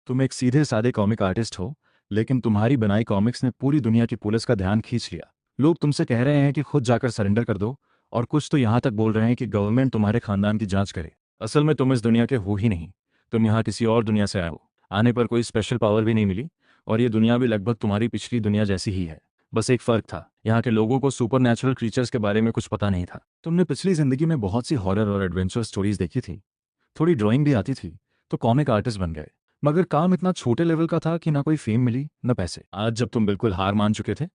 तुम एक सीधे सादे कॉमिक आर्टिस्ट हो, लेकिन तुम्हारी बनाई कॉमिक्स ने पूरी दुनिया की पुलिस का ध्यान खींच लिया। लोग तुमसे कह रहे हैं कि खुद जाकर सरेंडर कर दो, और कुछ तो यहाँ तक बोल रहे हैं कि गवर्नमेंट तुम्हारे खानदान की जांच करे। असल में तुम इस दुनिया के हो ही नहीं। तुम यहाँ किसी और दुनिया से आए हो। आने पर कोई स्पेशल पावर भी नहीं मिली, और ये दुनिया भी लगभग तुम्हारी पिछली दुनिया जैसी ही है। बस एक फ़र्क था, यहाँ के लोगों को सुपर नेचुरल क्रीचर्स के बारे में कुछ पता नहीं था। तुमने पिछली ज़िंदगी में बहुत सी हॉरर और एडवेंचर स्टोरीज देखी थी, थोड़ी ड्राइंग भी आती थी, तो कॉमिक आर्टिस्ट बन गए। मगर काम इतना छोटे लेवल का था कि ना कोई फेम मिली न पैसे। आज जब तुम बिल्कुल हार मान चुके थे,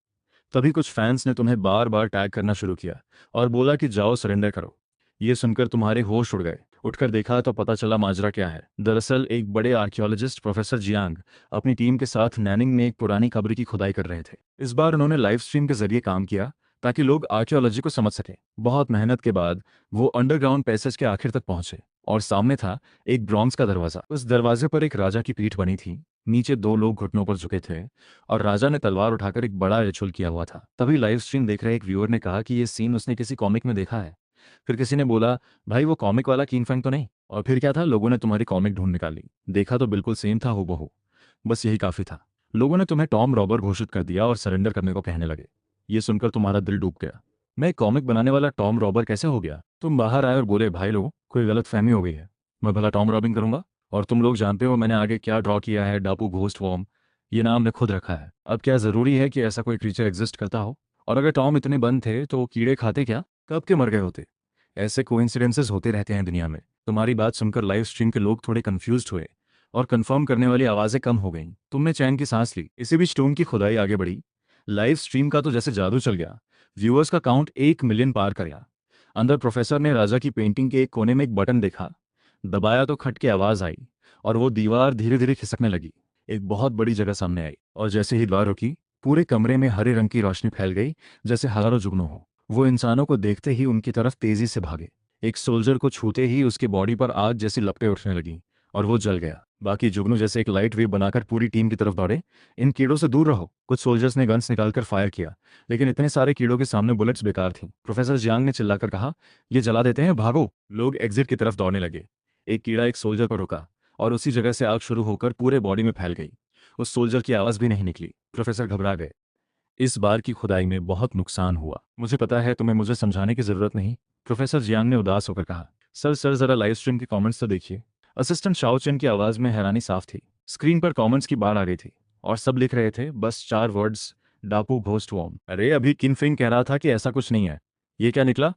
तभी कुछ फैंस ने तुम्हें बार बार टैग करना शुरू किया और बोला कि जाओ सरेंडर करो। ये सुनकर तुम्हारे होश उड़ गए। उठकर देखा तो पता चला माजरा क्या है। दरअसल एक बड़े आर्कियोलॉजिस्ट प्रोफेसर जियांग अपनी टीम के साथ नैनिंग में एक पुरानी कब्र की खुदाई कर रहे थे। इस बार उन्होंने लाइव स्ट्रीम के जरिए काम किया ताकि लोग आर्कियोलॉजी को समझ सकें। बहुत मेहनत के बाद वो अंडरग्राउंड पैसेज के आखिर तक पहुंचे, और सामने था एक ब्रॉन्ज का दरवाजा। उस दरवाजे पर एक राजा की पीठ बनी थी, नीचे दो लोग घुटनों पर झुके थे, और राजा ने तलवार उठाकर एक बड़ा रिचुअल किया हुआ था। तभी लाइव स्ट्रीम देख रहे एक व्यूअर ने कहा कि ये सीन उसने किसी कॉमिक में देखा है। फिर किसी ने बोला, भाई वो कॉमिक वाला कीन फैंग तो नहीं? और फिर क्या था, लोगों ने तुम्हारी कॉमिक ढूंढ निकाली। देखा तो बिल्कुल सेम था हूबहू। बस यही काफी था। लोगों ने तुम्हें टॉम रॉबर घोषित कर दिया और सरेंडर करने को कहने लगे। ये सुनकर तुम्हारा दिल डूब गया। मैं एक कॉमिक बनाने वाला टॉम रॉबर कैसे हो गया? तुम बाहर आए और बोले, भाई लोगों, कोई गलत फहमी हो गई है, मैं भला टॉम रॉबिंग करूंगा? और तुम लोग जानते हो मैंने आगे क्या ड्रॉ किया है? डापू घोस्ट वॉर्म। ये नाम ने खुद रखा है। अब क्या जरूरी है कि ऐसा कोई क्रीचर एग्जिस्ट करता हो? और अगर टॉम इतने बंद थे तो कीड़े खाते क्या? कब के मर गए होते? ऐसे कोइंसिडेंसेस होते रहते हैं दुनिया में। तुम्हारी बात सुनकर लाइव स्ट्रीम के लोग थोड़े कंफ्यूज्ड हुए, और कंफर्म करने वाली आवाजें कम हो गईं। तुमने चैन की सांस ली। इसी बीच टूम की खुदाई आगे बढ़ी। लाइव स्ट्रीम का तो जैसे जादू चल गया। व्यूअर्स का काउंट 1 मिलियन पार कर गया। अंदर प्रोफेसर ने राजा की पेंटिंग के एक कोने में एक बटन देखा। दबाया तो खट की आवाज आई, और वो दीवार धीरे धीरे खिसकने लगी। एक बहुत बड़ी जगह सामने आई, और जैसे ही दीवार रुकी, पूरे कमरे में हरे रंग की रोशनी फैल गई, जैसे हजारों जुगनू हो। वो इंसानों को देखते ही उनकी तरफ तेजी से भागे। एक सोल्जर को छूते ही उसकी बॉडी पर आग जैसी लपटें उठने लगीं, और वो जल गया। बाकी जुगनू जैसे एक लाइट वेव बनाकर पूरी टीम की तरफ दौड़े। इन कीड़ों से दूर रहो। कुछ सोल्जर्स ने गन्स निकालकर फायर किया, लेकिन इतने सारे कीड़ों के सामने बुलेट्स बेकार थीं। प्रोफेसर जियांग ने चिल्लाकर कहा, ये जला देते हैं, भागो। लोग एग्जिट की तरफ दौड़ने लगे। एक कीड़ा एक सोल्जर पर रुका, और उसी जगह से आग शुरू होकर पूरे बॉडी में फैल गई। उस सोल्जर की आवाज भी नहीं निकली। प्रोफेसर घबरा गए। इस बार की खुदाई में बहुत नुकसान हुआ। मुझे पता है, तुम्हें मुझे समझाने की जरूरत नहीं, प्रोफेसर जियांग ने उदास होकर कहा। सर जरा लाइव स्ट्रीम के कमेंट्स तो देखिए। असिस्टेंट शाओ चेन की आवाज में हैरानी साफ थी। स्क्रीन पर कमेंट्स की बाढ़ आ रही थी, और सब लिख रहे थे बस 4 वर्ड्स, डापू घोस्ट वॉर्म। अरे अभी किनफिंग कह रहा था कि ऐसा कुछ नहीं है। ये क्या निकला?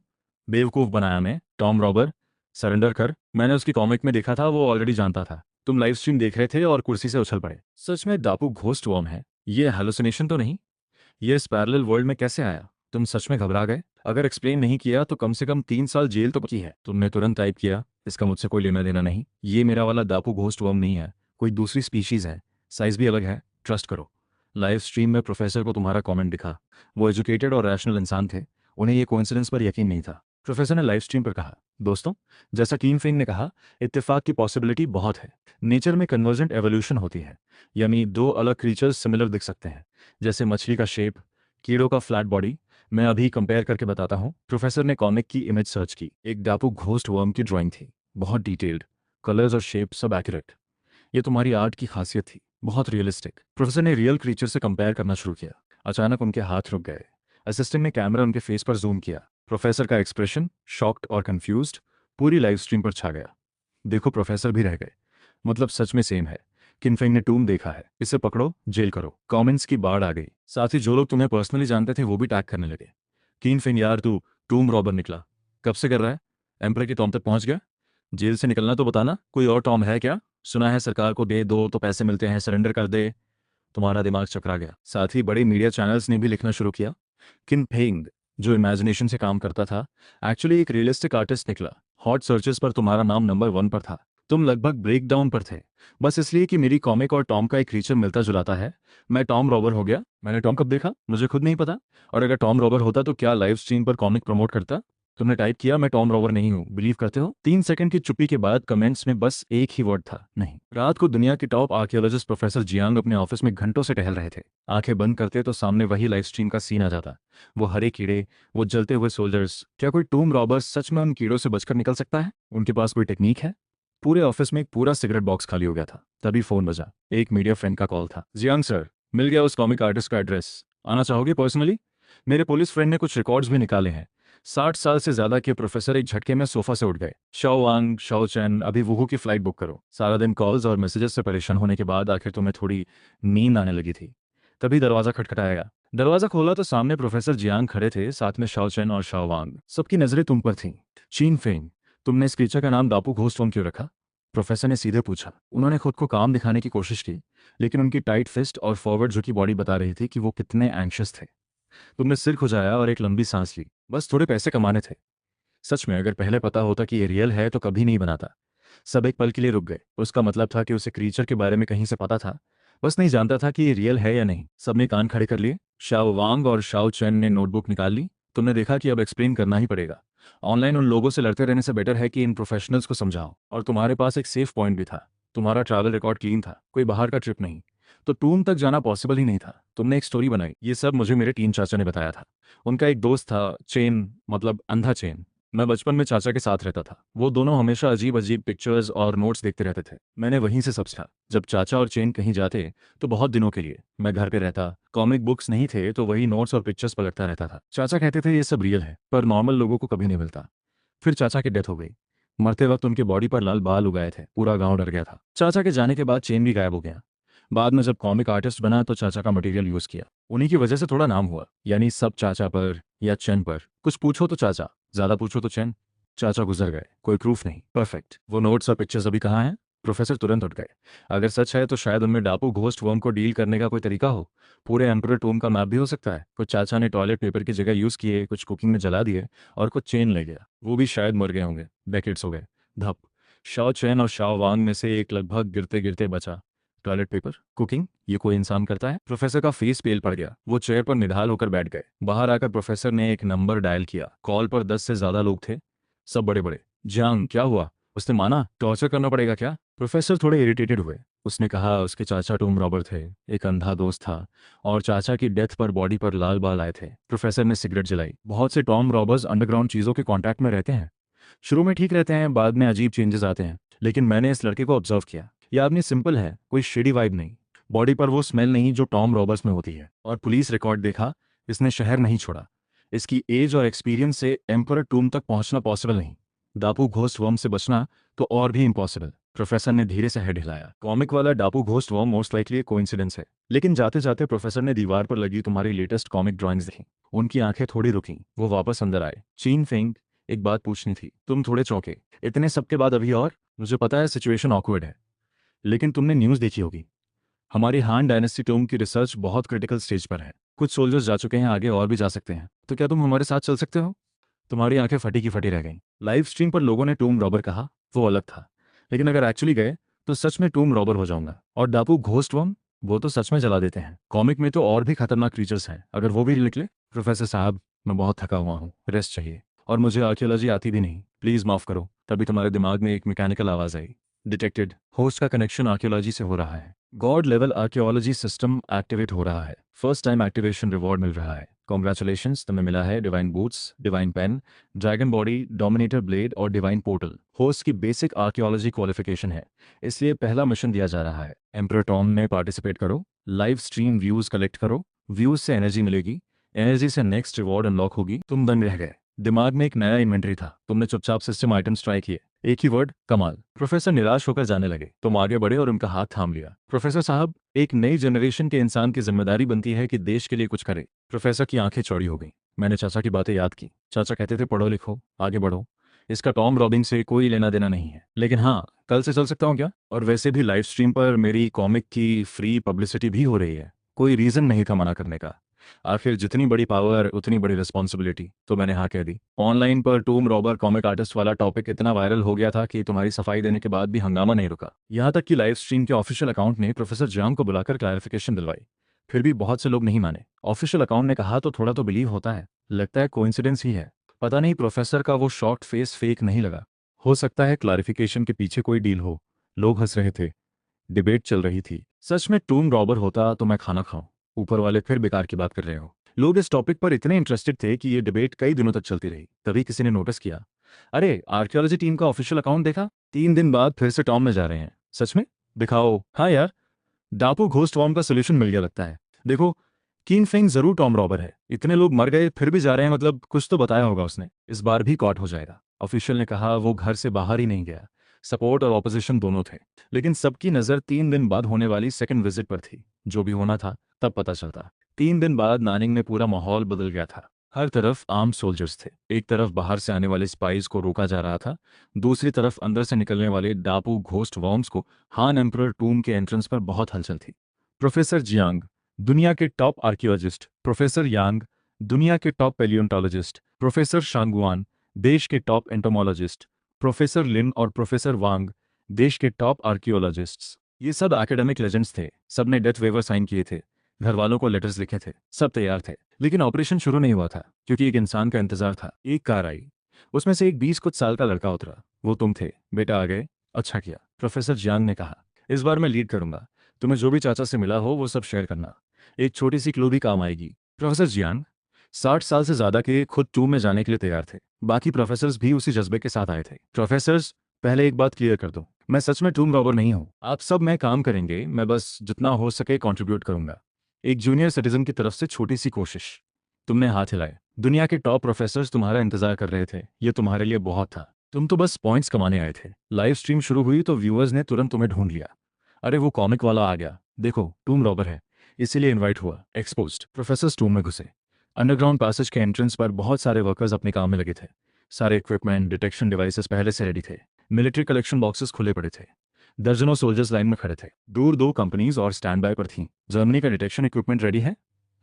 बेवकूफ बनाया मैं। टॉम रॉबर सरेंडर कर, मैंने उसकी कॉमिक में देखा था, वो ऑलरेडी जानता था। तुम लाइव स्ट्रीम देख रहे थे और कुर्सी से उछल पड़े। सच में डापू घोस्ट वॉर्म है? ये हेलुसिनेशन तो नहीं? ये इस पैरेलल वर्ल्ड में कैसे आया? तुम सच में घबरा गए? अगर एक्सप्लेन नहीं किया तो कम से कम 3 साल जेल तो बची है। तुमने तुरंत टाइप किया, इसका मुझसे कोई लेना देना नहीं। ये मेरा वाला दापू घोस्ट वर्म नहीं है, कोई दूसरी स्पीशीज है। साइज भी अलग है, ट्रस्ट करो। लाइव स्ट्रीम में प्रोफेसर को तुम्हारा कमेंट दिखा। वो एजुकेटेड और रैशनल इंसान थे, उन्हें ये कोइंसिडेंस पर यकीन नहीं था। प्रोफेसर ने लाइव स्ट्रीम पर कहा, दोस्तों, जैसा कीन फिंग ने कहा, इत्तेफाक की पॉसिबिलिटी बहुत है। नेचर में कन्वर्जेंट एवोल्यूशन होती है, यानी दो अलग क्रीचर्स सिमिलर दिख सकते हैं, जैसे मछली का शेप, कीड़ों का फ्लैट बॉडी। मैं अभी कंपेयर करके बताता हूँ। प्रोफेसर ने कॉमिक की इमेज सर्च की। एक डापू घोस्ट वर्म की ड्राइंग थी, बहुत डिटेल्ड, कलर्स और शेप सब एक्यूरेट। ये तुम्हारी आर्ट की खासियत थी, बहुत रियलिस्टिक। प्रोफेसर ने रियल क्रीचर से कंपेयर करना शुरू किया। अचानक उनके हाथ रुक गए। असिस्टेंट ने कैमरा उनके फेस पर जूम किया। प्रोफेसर का एक्सप्रेशन शॉक्ड और कंफ्यूज्ड पूरी लाइव स्ट्रीम पर छा गया। देखो, प्रोफेसर भी रह गए। मतलब सच में सेम है। किनफेंग ने टूम देखा है, इसे पकड़ो, जेल करो। कमेंट्स की बाढ़ आ गई। साथ ही जो लोग तुम्हें पर्सनली जानते थे वो भी टैग करने लगे। किनफेंग यार, तू टूम रॉबर निकला, कब से कर रहा है? एम्पर की टॉम तक पहुंच गया? जेल से निकलना तो बताना, कोई और टॉम है क्या? सुना है सरकार को दे दो तो पैसे मिलते हैं, सरेंडर कर दे। तुम्हारा दिमाग चकरा गया। साथ ही बड़े मीडिया चैनल्स ने भी लिखना शुरू किया। किनफेंग, जो इमेजिनेशन से काम करता था, एक्चुअली एक रियलिस्टिक आर्टिस्ट निकला। हॉट सर्चेस पर तुम्हारा नाम नंबर 1 पर था। तुम लगभग ब्रेक डाउन पर थे, बस इसलिए कि मेरी कॉमिक और टॉम का एक क्रीचर मिलता जुलाता है। मैं टॉम रॉबर हो गया। मैंने टॉम कब देखा, मुझे खुद नहीं पता। और अगर टॉम रॉबर होता तो क्या लाइव स्ट्रीम पर कॉमिक प्रमोट करता? तुमने टाइप किया, मैं टॉम रॉबर नहीं हूँ, बिलीव करते हो? 3 सेकंड की चुप्पी के बाद कमेंट्स में बस एक ही वर्ड था, नहीं। रात को दुनिया के टॉप आर्कियोलॉजिस्ट प्रोफेसर जियांग अपने ऑफिस में घंटों से टहल रहे थे। आंखें बंद करते तो सामने वही लाइव स्ट्रीम का सीन आ जाता। वो हरे कीड़े, वो जलते हुए सोल्जर्स। क्या कोई टूम रॉबर सच में उन कीड़ों से बचकर निकल सकता है? उनके पास कोई टेक्निक है? पूरे ऑफिस में एक पूरा सिगरेट बॉक्स खाली हो गया था। तभी फोन बजा। एक मीडिया फ्रेंड का कॉल था। जियांग सर, मिल गया उस कॉमिक आर्टिस्ट का एड्रेस। आना चाहोगे पर्सनली? मेरे पुलिस फ्रेंड ने कुछ रिकॉर्ड्स भी निकाले हैं। 60 साल से ज्यादा के प्रोफेसर एक झटके में सोफा से उठ गए। शाओ वांग, शाओ चैन, अभी वुहू की फ्लाइट बुक करो। सारा दिन कॉल्स और मैसेजेस से परेशान होने के बाद आखिर तुम्हें थोड़ी नींद आने लगी थी। तभी दरवाजा खटखटाया। दरवाजा खोला तो सामने प्रोफेसर जियांग खड़े थे, साथ में शाओ चैन और शाओ वांग। सबकी नजरें तुम पर थीं। चीन फेंग, तुमने इस क्रीचर का नाम दापू घोस्ट क्यों रखा? प्रोफेसर ने सीधे पूछा। उन्होंने खुद को काम दिखाने की कोशिश की, लेकिन उनकी टाइट फिस्ट और फॉरवर्ड झुकी बॉडी बता रही थी कि वो कितने एंग्शियस थे। तुमने सिर खुजाया और एक लंबी सांस ली। बस थोड़े पैसे कमाने थे। सच में अगर पहले पता होता कि ये रियल है तो कभी नहीं बनाता। सब एक पल के लिए रुक गए। उसका मतलब था कि उसे क्रीचर के बारे में कहीं से पता था, बस नहीं जानता था कि ये रियल है या नहीं। सबने कान खड़े कर लिए। शाओ वांग और शाओ चैन ने नोटबुक निकाल ली। तुमने देखा कि अब एक्सप्लेन करना ही पड़ेगा। ऑनलाइन उन लोगों से लड़ते रहने से बेटर है कि इन प्रोफेशनल्स को समझाओ। और तुम्हारे पास एक सेफ पॉइंट भी था। तुम्हारा ट्रैवल रिकॉर्ड क्लीन था, कोई बाहर का ट्रिप नहीं। तो टूम तक जाना पॉसिबल ही नहीं था। तुमने एक स्टोरी बनाई। ये सब मुझे मेरे टीन चाचा ने बताया था। उनका एक दोस्त था, चेन, मतलब अंधा चेन। मैं बचपन में चाचा के साथ रहता था। वो दोनों हमेशा अजीब अजीब पिक्चर्स और नोट्स देखते रहते थे। मैंने वहीं से सब सीखा। जब चाचा और चेन कहीं जाते तो बहुत दिनों के लिए मैं घर पे रहता। कॉमिक बुक्स नहीं थे तो वही नोट्स और पिक्चर्स पलटता रहता था। चाचा कहते थे ये सब रियल है, पर नॉर्मल लोगों को कभी नहीं मिलता। फिर चाचा की डेथ हो गई। मरते वक्त उनकी बॉडी पर लाल बाल उगाए थे। पूरा गांव डर गया था। चाचा के जाने के बाद चेन भी गायब हो गया। बाद में जब कॉमिक आर्टिस्ट बना तो चाचा का मटेरियल यूज किया। उन्हीं की वजह से थोड़ा नाम हुआ। यानी सब चाचा पर या चैन पर। कुछ पूछो तो चाचा, ज्यादा पूछो तो चैन। चाचा गुजर गए, कोई प्रूफ नहीं। परफेक्ट। वो नोट्स और पिक्चर्स अभी कहाँ हैं? प्रोफेसर तुरंत उठ गए। अगर सच है तो शायद उनमें डापू घोस्ट वर्म को डील करने का कोई तरीका हो। पूरे एम्परर टूम का मैप भी हो सकता है। कुछ चाचा ने टॉयलेट पेपर की जगह यूज किए, कुछ कुकिंग में जला दिए, और कुछ चेन ले गया। वो भी शायद मर गए होंगे, बैकेट्स हो गए। धप। शाओ चैन और शाओ वांग में से एक लगभग गिरते गिरते बचा। टॉयलेट पेपर, कुकिंग, ये कोई इंसान करता है? प्रोफेसर का फेस पेल पड़ गया। वो चेयर पर निढाल होकर बैठ गए। बाहर आकर प्रोफेसर ने एक नंबर डायल किया। कॉल पर 10 से ज्यादा लोग थे, सब बड़े बड़े। जांग, क्या हुआ? उसने माना टॉर्चर करना पड़ेगा क्या? प्रोफेसर थोड़े इरिटेटेड हुए। उसने कहा उसके चाचा टॉम रॉबर थे, एक अंधा दोस्त था, और चाचा की डेथ पर बॉडी पर लाल बाल आए थे। प्रोफेसर ने सिगरेट जलाई। बहुत से टॉम रॉबर्स अंडरग्राउंड चीजों के कांटेक्ट में रहते हैं। शुरू में ठीक रहते हैं, बाद में अजीब चेंजेस आते हैं। लेकिन मैंने इस लड़के को ऑब्जर्व किया। यह आदमी सिंपल है, कोई शेडी वाइब नहीं। बॉडी पर वो स्मेल नहीं जो टॉम रॉबर्स में होती है। और पुलिस रिकॉर्ड देखा, इसने शहर नहीं छोड़ा। इसकी एज और एक्सपीरियंस से एम्परर टूम तक पहुंचना पॉसिबल नहीं। डापू घोस्ट वर्म से बचना तो और भी इम्पॉसिबल। प्रोफेसर ने धीरे से हेड हिलाया। कॉमिक वाला Dapu ghost worm most likely coincidence है। लेकिन जाते जाते प्रोफेसर ने दीवार पर लगी तुम्हारी लेटेस्ट कॉमिक ड्राइंग्स देखी। उनकी आंखें थोड़ी रुकी। वो वापस अंदर आए। चीन फेंग, एक बात पूछनी थी। तुम थोड़े चौंके। इतने सबके बाद अभी और? मुझे पता है सिचुएशन ऑकवर्ड है, लेकिन तुमने न्यूज़ देखी होगी। हमारी हान डायनेस्टी टूम की रिसर्च बहुत क्रिटिकल स्टेज पर है। कुछ सोल्जर्स जा चुके हैं, आगे और भी जा सकते हैं। तो क्या तुम हमारे साथ चल सकते हो? तुम्हारी आंखें फटी की फटी रह गईं। लाइव स्ट्रीम पर लोगों ने टूम रॉबर कहा, वो अलग था। लेकिन अगर एक्चुअली गए तो सच में टूम रॉबर हो जाऊंगा। और डापू घोस्ट वर्म, वो तो सच में जला देते हैं। कॉमिक में तो और भी खतरनाक क्रीचर्स हैं, अगर वो भी निकले। प्रोफेसर साहब, मैं बहुत थका हुआ हूँ, रेस्ट चाहिए। और मुझे आर्कियोलॉजी आती भी नहीं, प्लीज माफ करो। तभी तुम्हारे दिमाग में एक मैकेनिकल आवाज आई। डिटेक्टेड। होस्ट का कनेक्शन आर्कियोलॉजी से हो रहा है। God level archaeology system activate हो रहा है। फर्स्ट टाइम एक्टिवेशन रिवॉर्ड मिल रहा है। कॉन्ग्रेचुलेशंस, तुम्हें मिला है divine boots, divine pen, dragon body, dominator blade और डिवाइन पोर्टल। होस्ट की बेसिक आर्कियोलॉजी क्वालिफिकेशन है, इसलिए पहला मिशन दिया जा रहा है। एम्परर टॉम में पार्टिसिपेट करो, लाइव स्ट्रीम व्यूज कलेक्ट करो। व्यूज से एनर्जी मिलेगी, एनर्जी से नेक्स्ट रिवॉर्ड अनलॉक होगी। तुम दंग रह गए। दिमाग में एक नया इन्वेंटरी था। तुमने चुपचाप सिस्टम आइटम्स ट्राई किए। एक ही वर्ड, कमाल। प्रोफेसर निराश होकर जाने लगे। तुम आगे बढ़े और उनका हाथ थाम लिया। प्रोफेसर साहब, एक नई जनरेशन के इंसान की जिम्मेदारी बनती है कि देश के लिए कुछ करे। प्रोफेसर की आंखें चौड़ी हो गईं। मैंने चाचा की बातें याद की। चाचा कहते थे पढ़ो लिखो, आगे बढ़ो। इसका टॉम रॉबिन से कोई लेना देना नहीं है, लेकिन हाँ, कल से चल सकता हूँ क्या? और वैसे भी लाइव स्ट्रीम पर मेरी कॉमिक की फ्री पब्लिसिटी भी हो रही है। कोई रीजन नहीं था मना करने का। आखिर जितनी बड़ी पावर उतनी बड़ी रिस्पॉन्सिबिलिटी। तो मैंने हाँ कह दी। ऑनलाइन पर टूम रॉबर कॉमिक आर्टिस्ट वाला टॉपिक इतना वायरल हो गया था कि तुम्हारी सफाई देने के बाद भी हंगामा नहीं रुका। यहाँ तक कि लाइव स्ट्रीम के ऑफिशियल अकाउंट ने प्रोफेसर जियांग को बुलाकर क्लैरिफिकेशन दिलवाई। फिर भी बहुत से लोग नहीं माने। ऑफिशियल अकाउंट ने कहा तो थोड़ा तो बिलीव होता है। लगता है कोइंसिडेंस ही है। पता नहीं प्रोफेसर का वो शॉर्ट फेस फेक नहीं लगा। हो सकता है क्लैरिफिकेशन के पीछे कोई डील हो। लोग हंस रहे थे। डिबेट चल रही थी। सच में टूम रॉबर होता तो मैं खाना खाऊं। ऊपर वाले फिर बेकार की बात कर रहे हो। लोग इस टॉपिक पर इतने इंटरेस्टेड थे कि ये डिबेट कई दिनों तक चलती रही। तभी किसी ने नोटिस किया। अरे आर्कियोलॉजी टीम का ऑफिशियल अकाउंट देखा, 3 दिन बाद फिर से टॉम में जा रहे हैं। सच में? दिखाओ। हाँ यार, डापू घोस्ट वॉर्म का सोल्यूशन मिल गया लगता है। देखो, कीन फेंग जरूर टॉम रॉबर है। इतने लोग मर गए फिर भी जा रहे हैं, मतलब कुछ तो बताया होगा उसने। इस बार भी कॉट हो जाएगा। ऑफिशियल ने कहा वो घर से बाहर ही नहीं गया। सपोर्ट और ऑपोजिशन दोनों थे, लेकिन सबकी नज़र 3 दिन बाद होने वाली सेकंड विजिट पर थी। जो भी होना था तब पता चलता। 3 दिन बाद नानिंग में पूरा माहौल बदल गया था। हर तरफ आर्म सोल्जर्स थे। एक तरफ बाहर से आने वाले स्पाइस को रोका जा रहा था, दूसरी तरफ अंदर से निकलने वाले डापू घोस्ट वॉर्म्स को। हान एम्परर टूम के एंट्रेंस पर बहुत हलचल थी। प्रोफेसर जियांग, दुनिया के टॉप आर्कियोलॉजिस्ट। प्रोफेसर यांग, दुनिया के टॉप पेलियोंटोलॉजिस्ट। प्रोफेसर शांगुआन, देश के टॉप एंटोमोलॉजिस्ट। प्रोफेसर लिन और प्रोफेसर वांग, देश के टॉप आर्कियोलॉजिस्ट्स। ये सब एकेडमिक लेजेंड्स थे। सब ने डेथ वेवर साइन किए थे, घर वालों को लेटर्स लिखे थे, सब तैयार थे। लेकिन ऑपरेशन शुरू नहीं हुआ था, क्योंकि एक इंसान का इंतजार था। एक कार आई, उसमें से एक 20 कुछ साल का लड़का उतरा। वो तुम थे। बेटा आ गए, अच्छा किया, प्रोफेसर जियांग ने कहा। इस बार मैं लीड करूंगा। तुम्हें जो भी चाचा से मिला हो वो सब शेयर करना। एक छोटी सी क्लू भी काम आएगी। प्रोफेसर जियांग 60 साल से ज्यादा के खुद टूम में जाने के लिए तैयार थे। बाकी प्रोफेसर्स भी उसी जज्बे के साथ आए थे। प्रोफेसर्स, पहले एक बात क्लियर कर दो, मैं सच में टूम रॉबर नहीं हूँ। आप सब मैं काम करेंगे, मैं बस जितना हो सके कंट्रीब्यूट करूंगा। एक जूनियर सिटीजन की तरफ से छोटी सी कोशिश। तुमने हाथ हिलाए। दुनिया के टॉप प्रोफेसर्स तुम्हारा इंतजार कर रहे थे। ये तुम्हारे लिए बहुत था। तुम तो बस पॉइंट्स कमाने आए थे। लाइव स्ट्रीम शुरू हुई तो व्यूअर्स ने तुरंत तुम्हें ढूंढ लिया। अरे वो कॉमिक वाला आ गया, देखो टूम रॉबर है, इसीलिए इनवाइट हुआ। एक्सपोज्ड। प्रोफेसर टूम में घुसे। अंडरग्राउंड पैसेज के एंट्रेंस पर बहुत सारे वर्कर्स अपने काम में लगे थे। सारे इक्विपमेंट, डिटेक्शन डिवाइसेस पहले से रेडी थे। मिलिट्री कलेक्शन बॉक्सेस खुले पड़े थे। दर्जनों सोल्जर्स लाइन में खड़े थे। दूर 2 कंपनीज और स्टैंड बाय पर थीं। जर्मनी का डिटेक्शन इक्विपमेंट रेडी है?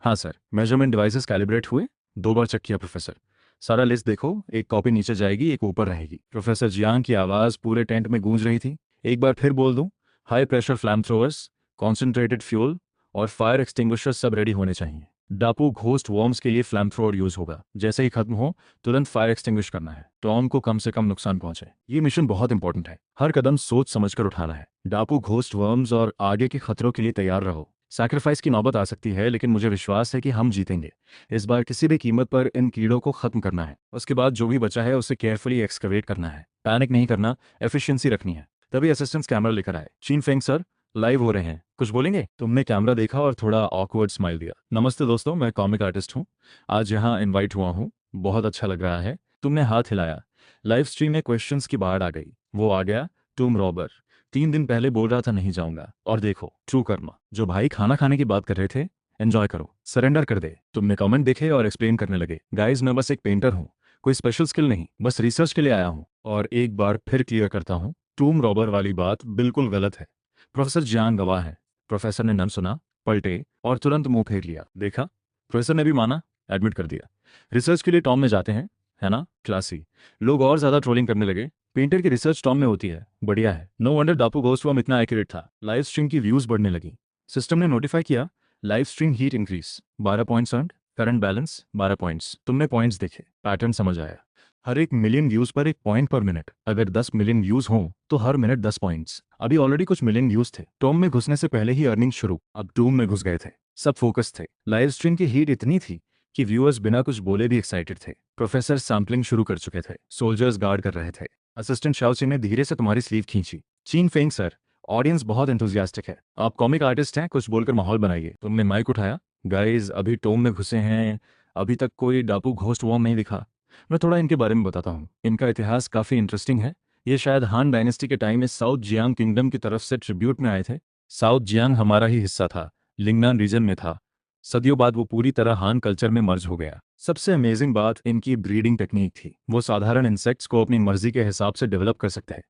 हाँ सर। मेजरमेंट डिवाइसेस कैलिब्रेट हुए? 2 बार चेक किया प्रोफेसर। सारा लिस्ट देखो, एक कॉपी नीचे जाएगी, एक ऊपर रहेगी। प्रोफेसर जियांग की आवाज़ पूरे टेंट में गूंज रही थी। एक बार फिर बोल दूं, high pressure flame throwers, concentrated fuel और फायर एक्सटिंग्विशर्स सब रेडी होने चाहिए। डापू घोस्ट वॉर्म्स के लिए फ्लैम थ्रोवर यूज होगा। जैसे ही खत्म हो तुरंत फायर एक्सटिंग्विश करना है। टॉम को कम से कम नुकसान पहुंचे। ये मिशन बहुत इंपॉर्टेंट है। हर कदम सोच समझकर उठाना है। डापू घोस्ट वर्म्स और आगे के खतरों के लिए तैयार रहो। सैक्रिफाइस की नौबत आ सकती है, लेकिन मुझे विश्वास है कि हम जीतेंगे। इस बार किसी भी कीमत पर इन कीड़ों को खत्म करना है। उसके बाद जो भी बचा है उसे केयरफुली एक्सकवेट करना है। पैनिक नहीं करना, एफिशिएंसी रखनी है। तभी असिस्टेंट्स कैमरा लेकर आए। चीन फेंग सर, लाइव हो रहे हैं, कुछ बोलेंगे? तुमने कैमरा देखा और थोड़ा ऑकवर्ड स्माइल दिया। नमस्ते दोस्तों, मैं कॉमिक आर्टिस्ट हूँ। आज यहाँ इनवाइट हुआ हूँ। बहुत अच्छा लग रहा है। तुमने हाथ हिलाया। लाइव स्ट्रीम में क्वेश्चंस की बाढ़ आ गई। वो आ गया, टूम रॉबर। 3 दिन पहले बोल रहा था नहीं जाऊंगा, और देखो ट्रू कर्मा। जो भाई खाना खाने की बात कर रहे थे, एंजॉय करो, सरेंडर कर दे। तुमने कमेंट देखे और एक्सप्लेन करने लगे। गाइज मैं बस एक पेंटर हूँ, कोई स्पेशल स्किल नहीं, बस रिसर्च के लिए आया हूँ। और एक बार फिर क्लियर करता हूँ, टूम रॉबर वाली बात बिल्कुल गलत है। प्रोफेसर जियांग गवाह है। प्रोफेसर ने नम सुना, पलटे और तुरंत मुंह फेर लिया। देखा, प्रोफेसर ने भी माना, एडमिट कर दिया। रिसर्च के लिए टॉम में जाते हैं, है ना? क्लासी। लोग और ज्यादा ट्रोलिंग करने लगे। पेंटर की रिसर्च टॉम में होती है, बढ़िया है। नो वंडर डापू घोस्ट वॉर्म इतना एक्यूरेट था। लाइव स्ट्रीम की व्यूज बढ़ने लगी। सिस्टम ने नोटिफाई किया, live stream heat increase 12 points earned, current balance 12 points. तुमने पॉइंट्स देखे, पैटर्न समझ आया। हर 1 मिलियन व्यूज पर 1 पॉइंट पर मिनट। अगर 10 मिलियन व्यूज हों तो हर मिनट 10 पॉइंट्स। अभी ऑलरेडी कुछ मिलियन व्यूज थे। टॉम में घुसने से पहले ही अर्निंग शुरू। अब टूम में घुस गए थे। सब फोकस थे। लाइव स्ट्रीम की हीट इतनी थी कि व्यूअर्स बिना कुछ बोले भी एक्साइटेड थे। प्रोफेसर सैम्पलिंग शुरू कर चुके थे। सोल्जर्स गार्ड कर रहे थे। असिस्टेंट शाओची ने धीरे से तुम्हारी स्लीव खींची। चीन फेंग सर, ऑडियंस बहुत एंथुजियास्टिक है। आप कॉमिक आर्टिस्ट हैं, कुछ बोलकर माहौल बनाइए। तुमने माइक उठाया। गाइज अभी टोम में घुसे हैं, अभी तक कोई डापू घोस्ट वॉर्म नहीं दिखा। मैं थोड़ा इनके बारे में बताता हूँ। इनका इतिहास काफ़ी इंटरेस्टिंग है। ये शायद हान डायनेस्टी के टाइम में साउथ जियांग किंगडम की तरफ से ट्रिब्यूट में आए थे। साउथ जियांग हमारा ही हिस्सा था, लिंगनान रीजन में था। सदियों बाद वो पूरी तरह हान कल्चर में मर्ज हो गया। सबसे अमेजिंग बात इनकी ब्रीडिंग टेक्निक थी। वो साधारण इंसेक्ट्स को अपनी मर्जी के हिसाब से डेवलप कर सकते हैं।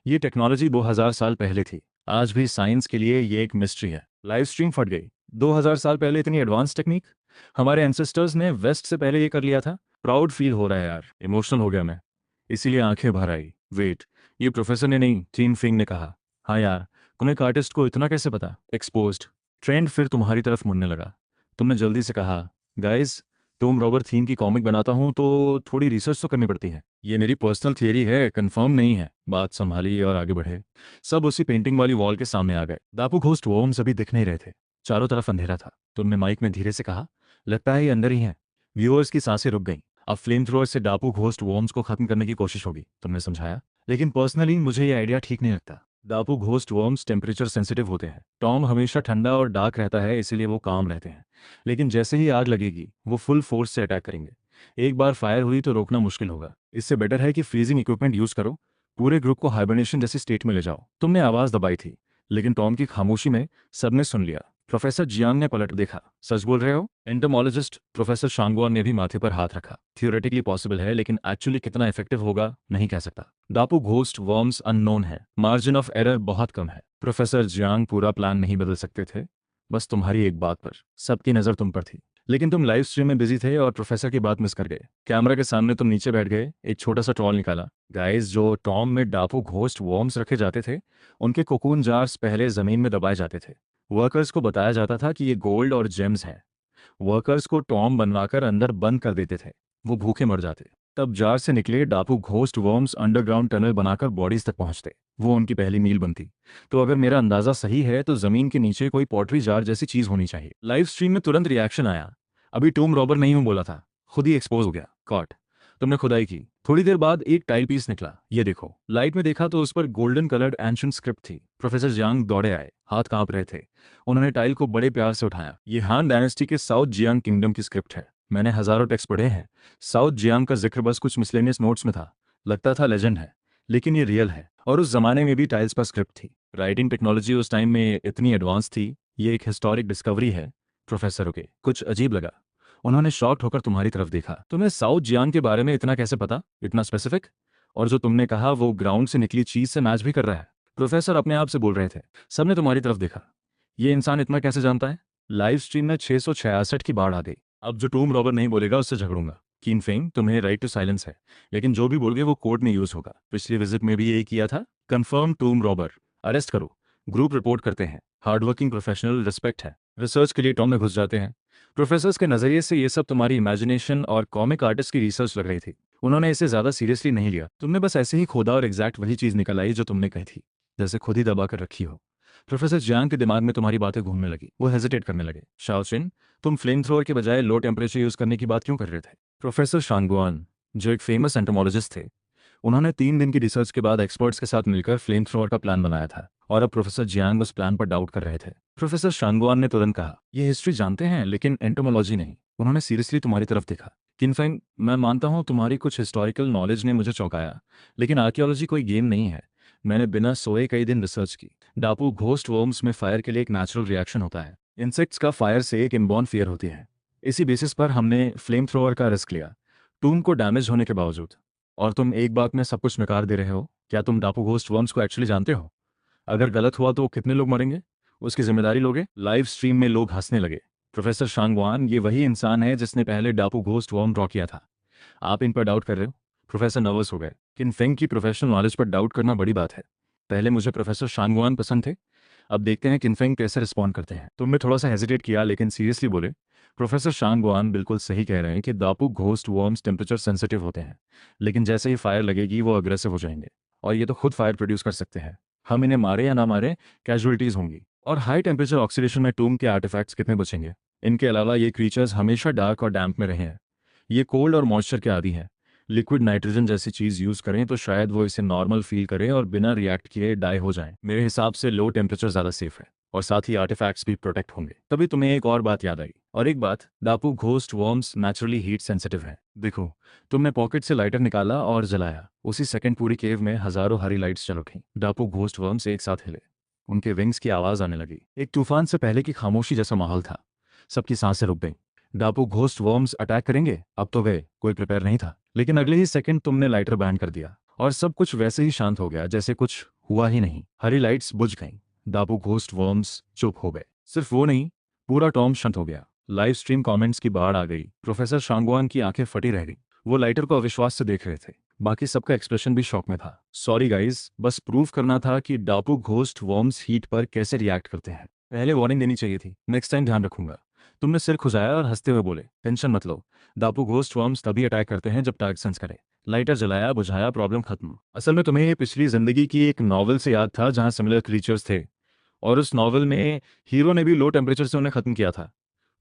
ये टेक्नोलॉजी 2000 साल पहले थी। आज भी साइंस के लिए ये एक मिस्ट्री है। लाइव स्ट्रीम फट गई। 2000 साल पहले इतनी एडवांस टेक्निक? हमारे एंसेस्टर्स ने वेस्ट से पहले ये कर लिया था। प्राउड फील हो रहा है यार, इमोशनल हो गया मैं, इसीलिए आंखें भर आई। वेट, ये प्रोफेसर ने नहीं, चीन फिंग ने कहा। हाँ यार, कॉमिक आर्टिस्ट को इतना कैसे पता? एक्सपोज्ड। ट्रेंड फिर तुम्हारी तरफ मुड़ने लगा। तुमने जल्दी से कहा, गाइस टॉम रॉबर थीम की कॉमिक बनाता हूँ तो थोड़ी रिसर्च तो करनी पड़ती है। ये मेरी पर्सनल थियरी है, कंफर्म नहीं है। बात संभाली और आगे बढ़े। सब उसी पेंटिंग वाली वॉल के सामने आ गए। दापू घोस्ट वॉर्म्स अभी दिख नहीं रहे थे। चारों तरफ अंधेरा था। तुमने माइक में धीरे से कहा, लगता है ये अंदर ही है। व्यूअर्स की सांसें रुक गईं। अब फ्लेम थ्रोअर से डाकू घोस्ट वॉर्म्स को खत्म करने की कोशिश होगी, तुमने समझाया। लेकिन पर्सनली मुझे ये आइडिया ठीक नहीं लगता। डाकू घोस्ट वॉर्म्स टेम्परेचर सेंसिटिव होते हैं। टॉम हमेशा ठंडा और डार्क रहता है, इसीलिए वो काम रहते हैं। लेकिन जैसे ही आग लगेगी वो फुल फोर्स से अटैक करेंगे। एक बार फायर हुई तो रोकना मुश्किल होगा। इससे बेटर है कि फ्रीजिंग इक्विपमेंट यूज करो, पूरे ग्रुप को हाइबरनेशन जैसी स्टेट में ले जाओ। तुमने आवाज दबाई थी, लेकिन टॉम की खामोशी में सबने सुन लिया। प्रोफेसर जियांग ने पलट देखा। सच बोल रहे हो? एंटोमोलॉजिस्ट प्रोफेसर शांगवान ने भी माथे पर हाथ रखा। थियोरेटिकली पॉसिबल है, लेकिन एक्चुअली कितना इफेक्टिव होगा नहीं कह सकता। डापू घोस्ट वॉर्म्स अननोन है, मार्जिन ऑफ एरर बहुत कम है। प्रोफेसर जियांग पूरा प्लान नहीं बदल सकते थे, बस तुम्हारी एक बात पर। सबकी नजर तुम पर थी, लेकिन तुम लाइव स्ट्रीम में बिजी थे और प्रोफेसर की बात मिस कर गए। कैमरा के सामने तुम नीचे बैठ गए, एक छोटा सा ट्रॉल निकाला। गाइस, जो टॉम में डापू घोस्ट वॉर्म्स रखे जाते थे, उनके कोकून जार्स पहले जमीन में दबाए जाते थे। वर्कर्स को बताया जाता था कि ये गोल्ड और जेम्स हैं। वर्कर्स को टॉम बनवाकर अंदर बंद कर देते थे, वो भूखे मर जाते। तब जार से निकले डाकू घोस्ट वर्म्स अंडरग्राउंड टनल बनाकर बॉडीज तक पहुंचते। वो उनकी पहली मील बनती। तो अगर मेरा अंदाजा सही है तो जमीन के नीचे कोई पॉटरी जार जैसी चीज होनी चाहिए। लाइव स्ट्रीम में तुरंत रिएक्शन आया। अभी टूम रॉबर नहीं हूं बोला था, खुद ही एक्सपोज हो गया। कॉट, तुमने खुदाई की। थोड़ी देर बाद एक टाइल पीस निकला, ये देखो। लाइट में देखा तो उस पर गोल्डन कलर्ड एंशिएंट स्क्रिप्ट थी। प्रोफेसर जियांग दौड़े आए, हाथ कांप रहे थे। उन्होंने टाइल को बड़े प्यार से उठाया। ये हान डायनेस्टी के साउथ जियांग किंगडम की स्क्रिप्ट है। मैंने हजारों टेक्स्ट पढ़े हैं। साउथ जियांग का जिक्र बस कुछ मिसलेनियस नोट्स में था, लगता था लेजेंड है, लेकिन ये रियल है। और उस जमाने में भी टाइल्स पर स्क्रिप्ट थी। राइटिंग टेक्नोलॉजी उस टाइम में इतनी एडवांस थी। ये एक हिस्टोरिक डिस्कवरी है। प्रोफेसर के कुछ अजीब लगा। उन्होंने शॉक्ड होकर तुम्हारी तरफ देखा। तुम्हें साउथ जियांग के बारे में इतना कैसे पता, इतना स्पेसिफिक? और जो तुमने कहा वो ग्राउंड से निकली चीज से मैच भी कर रहा है। प्रोफेसर अपने आप से बोल रहे थे। सबने तुम्हारी तरफ देखा। ये इंसान इतना कैसे जानता है? लाइव स्ट्रीम में 666 की बाढ़ आ गई। अब जो टूम रॉबर नहीं बोलेगा उससे झगड़ूंगा। कीन फेंग, तुम्हें राइट टू साइलेंस है, लेकिन जो भी बोलोगे वो कोर्ट में यूज होगा। पिछली विजिट में भी यही किया था। कंफर्म टूम रॉबर, अरेस्ट करो। ग्रुप रिपोर्ट करते हैं। हार्डवर्किंग प्रोफेशनल, रिस्पेक्ट है। रिसर्च के लिए टॉम में घुस जाते हैं। प्रोफेसर्स के नजरिए से ये सब तुम्हारी इमेजिनेशन और कॉमिक आर्टिस्ट की रिसर्च लग रही थी। उन्होंने इसे ज्यादा सीरियसली नहीं लिया। तुमने बस ऐसे ही खोदा और एग्जैक्ट वही चीज निकल आई जो तुमने कही थी, जैसे खुद ही दबा कर रखी हो। प्रोफेसर जियांग के दिमाग में तुम्हारी बातें घूमने लगी। वो हेजिटेट करने लगे। शाओशिन, तुम फ्लेम थ्रोअर के बजाय लो टेम्परेचर यूज करने की बात क्यों कर रहे थे? प्रोफेसर शांगुआन, जो एक फेमस एंटोमोलॉजिस्ट थे, उन्होंने 3 दिन की रिसर्च के बाद एक्सपर्ट्स के साथ मिलकर फ्लेम थ्रोअर का प्लान बनाया था, और अब प्रोफेसर जियांग उस प्लान पर डाउट कर रहे थे। प्रोफेसर शांगुआन ने तुरंत कहा, ये हिस्ट्री जानते हैं लेकिन एंटोमोलॉजी नहीं। उन्होंने सीरियसली तुम्हारी तरफ देखा। किनफेंग, मैं मानता हूँ तुम्हारी कुछ हिस्टोरिकल नॉलेज ने मुझे चौंकाया, लेकिन आर्कियोलॉजी कोई गेम नहीं है। मैंने बिना सोए कई दिन रिसर्च की। डापू घोस्ट वर्म्स में फायर के लिए एक नेचुरल रिएक्शन होता है। इंसेक्ट्स का फायर से एक इनबॉर्न फियर होती है। इसी बेसिस पर हमने फ्लेम थ्रोअर का रिस्क लिया, टूम को डैमेज होने के बावजूद। और तुम एक बात में सब कुछ नकार दे रहे हो। क्या तुम डापू घोस्ट वर्म्स को एक्चुअली जानते हो? अगर गलत हुआ तो कितने लोग मरेंगे, उसकी जिम्मेदारी लोगे? लाइव स्ट्रीम में लोग हंसने लगे। प्रोफेसर शांगवान, ये वही इंसान है जिसने पहले डापू घोस्ट वर्म ड्रॉ किया था। आप इन पर डाउट कर रहे हो? प्रोफेसर नर्वस हो गए। किन फेंग की प्रोफेशनल नॉलेज पर डाउट करना बड़ी बात है। पहले मुझे प्रोफेसर शांगवान पसंद थे, अब देखते हैं किनफेंग कैसे रिस्पॉन्ड करते हैं। तुमने थोड़ा सा हेजिटेट किया, लेकिन सीरियसली बोले। प्रोफेसर शांगवान बिल्कुल सही कह रहे हैं कि दापू घोस्ट वर्म्स टेम्परेचर सेंसिटिव होते हैं, लेकिन जैसे ही फायर लगेगी वो अग्रेसिव हो जाएंगे, और ये तो खुद फायर प्रोड्यूस कर सकते हैं। हम इन्हें मारे या ना मारे, कैजुअलिटीज होंगी। और हाई टेम्परेचर ऑक्सीडेशन में टूम के आर्टिफैक्ट्स कितने बचेंगे? इनके अलावा ये क्रीचर्स हमेशा डार्क और डैम्प में रहे हैं। ये कोल्ड और मॉइस्चर के आदी हैं। लिक्विड नाइट्रोजन जैसी चीज यूज करें तो शायद वो इसे नॉर्मल फील करें और बिना रिएक्ट किए डाई हो जाएं। मेरे हिसाब से लो टेम्परेचर ज्यादा सेफ है, और साथ ही आर्टिफैक्ट्स भी प्रोटेक्ट होंगे। तभी तुम्हें एक और बात याद आई। और एक बात, Dapu ghost worms naturally heat sensitive है। देखो, तुमने पॉकेट से लाइटर निकाला और जलाया, उसी सेकंड पूरी केव में हजारों हरी लाइट्स चल उठी। डापू घोस्ट वर्म्स एक साथ हिले। उनके विंग्स की आवाज आने लगी। एक तूफान से पहले की खामोशी जैसा माहौल था। सबकी सांसें रुक गई। डापू घोस्ट वर्म्स अटैक करेंगे, अब तो गए, कोई प्रिपेयर नहीं था। लेकिन अगले ही सेकंड तुमने लाइटर बैंड कर दिया, और सब कुछ वैसे ही शांत हो गया जैसे कुछ हुआ ही नहीं। हरी लाइट्स बुझ गईं। डापू घोस्ट वर्म्स चुप हो गए। सिर्फ वो नहीं, पूरा टॉम शांत हो गया। लाइव स्ट्रीम कमेंट्स की बाढ़ आ गई। प्रोफेसर शांगवान की आंखें फटी रह गई। वो लाइटर को अविश्वास से देख रहे थे। बाकी सबका एक्सप्रेशन भी शॉक में था। सॉरी गाइस, बस प्रूव करना था कि डापू घोस्ट वर्म्स हीट पर कैसे रिएक्ट करते हैं। पहले वार्निंग देनी चाहिए थी, नेक्स्ट टाइम ध्यान रखूंगा। तुमने सिर खुजाया और हंसते हुए बोले, टेंशन मत लो, दापू घोस्ट वर्म्स तभी अटैक करते हैं जब टारगेट सेंस करे। लाइटर जलाया, बुझाया, प्रॉब्लम खत्म। असल में तुम्हें ये पिछली जिंदगी की एक नॉवल से याद था जहां सिमिलर क्रीचर्स थे, और उस नॉवल में हीरो ने भी लो टेम्परेचर से उन्हें खत्म किया था।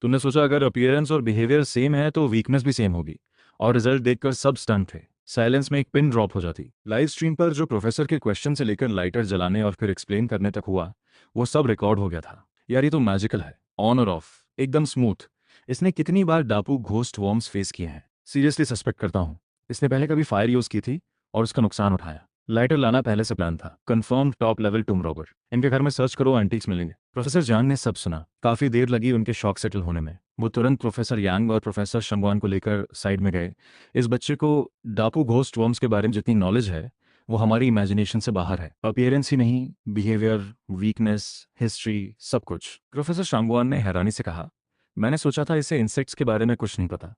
तुमने सोचा अगर अपीयरेंस और बिहेवियर सेम है तो वीकनेस भी सेम होगी, और रिजल्ट देखकर सब स्टन थे। साइलेंस में एक पिन ड्रॉप हो जाती। लाइव स्ट्रीम पर जो प्रोफेसर के क्वेश्चन से लेकर लाइटर जलाने और फिर एक्सप्लेन करने तक हुआ, वो सब रिकॉर्ड हो गया था। यार ये तो मैजिकल है, ऑन और ऑफ एकदम स्मूथ। इसने कितनी बार डापू घोस्ट वॉर्म्स फेस किए हैं? सीरियसली सस्पेक्ट करता हूँ इसने पहले कभी फायर यूज की थी और उसका नुकसान उठाया। लाइटर लाना पहले से प्लान था। Confirm top level tomb robber. इनके घर में सर्च करो, एंटीक्स मिलेंगे। प्रोफेसर जांग ने सब सुना। काफी देर लगी उनके शॉक सेटल होने में। वो तुरंत प्रोफेसर यांग और प्रोफेसर शंगवान को लेकर साइड में गए। इस बच्चे को डापू घोस्ट वॉर्म्स के बारे में जितनी नॉलेज है वो हमारी इमेजिनेशन से बाहर है। अपीयरेंस ही नहीं, बिहेवियर, वीकनेस, हिस्ट्री, सब कुछ। प्रोफेसर शांगवान ने हैरानी से कहा, मैंने सोचा था इसे इंसेक्ट्स के बारे में कुछ नहीं पता,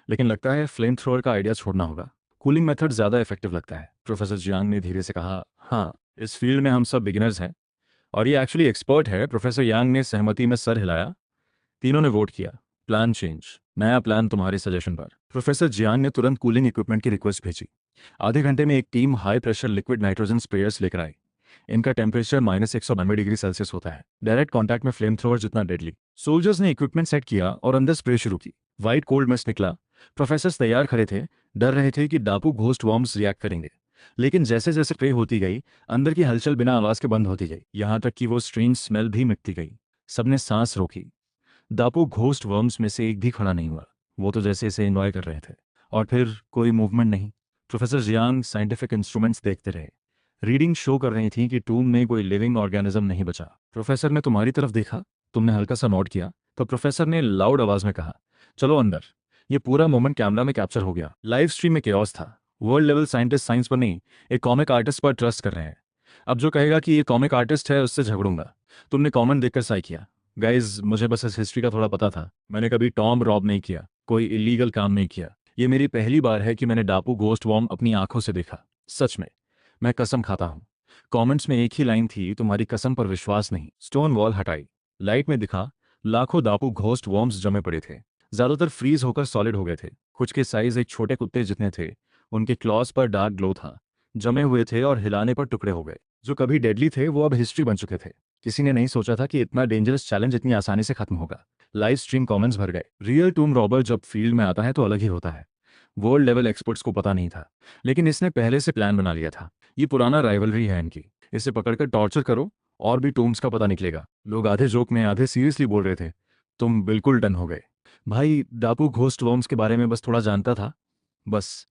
लेकिन लगता है फ्लेम थ्रोअर का आइडिया छोड़ना होगा। कूलिंग मेथड ज़्यादा इफेक्टिव लगता है। प्रोफेसर जियांग ने धीरे से कहा, हाँ, इस फील्ड में हम सब बिगिनर्स हैं और ये एक्चुअली एक्सपर्ट है। प्रोफेसर यांग ने सहमति में सर हिलाया। तीनों ने वोट किया। प्लान चेंज, नया प्लान तुम्हारे सजेशन पर। प्रोफेसर जियांग ने तुरंत कूलिंग इक्विपमेंट की रिक्वेस्ट भेजी। आधे घंटे में एक team high pressure liquid nitrogen sprayers लेकर आई। इनका टेम्परेचर -192 डिग्री सेल्सियस होता है, डायरेक्ट कॉन्टैक्ट में फ्लेम थ्रोअर जितना डेडली। सोल्जर्स ने इक्विपमेंट सेट किया और अंदर स्प्रे शुरू की। वाइट कोल्ड मिस्ट निकला। प्रोफेसर्स तैयार खड़े थे, डर रहे थे कि डापू घोस्ट वॉर्म्स रिएक्ट करेंगे। लेकिन जैसे जैसे स्प्रे होती गई, अंदर की हलचल बिना आवाज के बंद होती गई, यहां तक कि वो स्ट्रेंज स्मेल भी मिटती गई। सबने सांस रोकी। डापू घोस्ट वर्म्स में से एक भी खड़ा नहीं हुआ। वो तो जैसे इसे एंजॉय कर रहे थे। और फिर कोई मूवमेंट नहीं। प्रोफेसर जियांग साइंटिफिक इंस्ट्रूमेंट्स देखते रहे। रीडिंग शो कर रही थी कि टूम में कोई लिविंग ऑर्गेनिज्म नहीं बचा। प्रोफेसर ने तुम्हारी तरफ देखा, तुमने हल्का सा नोट किया, तो प्रोफेसर ने लाउड आवाज में कहा, चलो अंदर। ये पूरा मोमेंट कैमरा में कैप्चर हो गया। लाइव स्ट्रीम में केओस था। वर्ल्ड लेवल साइंटिस्ट साइंस पर नहीं, एक कॉमिक आर्टिस्ट पर ट्रस्ट कर रहे हैं। अब जो कहेगा कि ये कॉमिक आर्टिस्ट है उससे झगड़ूंगा। तुमने कॉमेंट देखकर साई किया। गाइज, मुझे बस इस हिस्ट्री का थोड़ा पता था। मैंने कभी टॉम रॉब नहीं किया, कोई इलीगल काम नहीं किया। ये मेरी पहली बार है कि मैंने डापू घोस्ट वॉर्म अपनी आंखों से देखा। सच में, मैं कसम खाता हूँ। कमेंट्स में एक ही लाइन थी, तुम्हारी कसम पर विश्वास नहीं। स्टोन वॉल हटाई। लाइट में दिखा, लाखों डापू घोस्ट वॉर्म्स जमे पड़े थे। ज्यादातर फ्रीज होकर सॉलिड हो गए थे। कुछ के साइज एक छोटे कुत्ते जितने थे। उनके क्लॉज पर डार्क ग्लो था। जमे हुए थे और हिलाने पर टुकड़े हो गए। जो कभी डेडली थे वो अब हिस्ट्री बन चुके थे। किसी ने नहीं सोचा था कि इतना डेंजरस चैलेंज इतनी आसानी से खत्म होगा। लाइव स्ट्रीम कमेंट्स भर गए। रियल टूम रॉबर जब फील्ड में आता है तो अलग ही होता है। वर्ल्ड लेवल एक्सपर्ट्स को पता नहीं था, लेकिन इसने पहले से प्लान बना लिया था। ये पुराना राइवलरी है इनकी। इसे पकड़कर टॉर्चर करो और भी टूम्स का पता निकलेगा। लोग आधे जोक में आधे सीरियसली बोल रहे थे। तुम बिल्कुल डन हो गए। भाई, डापू घोस्ट वॉर्म्स के बारे में बस थोड़ा जानता था, बस।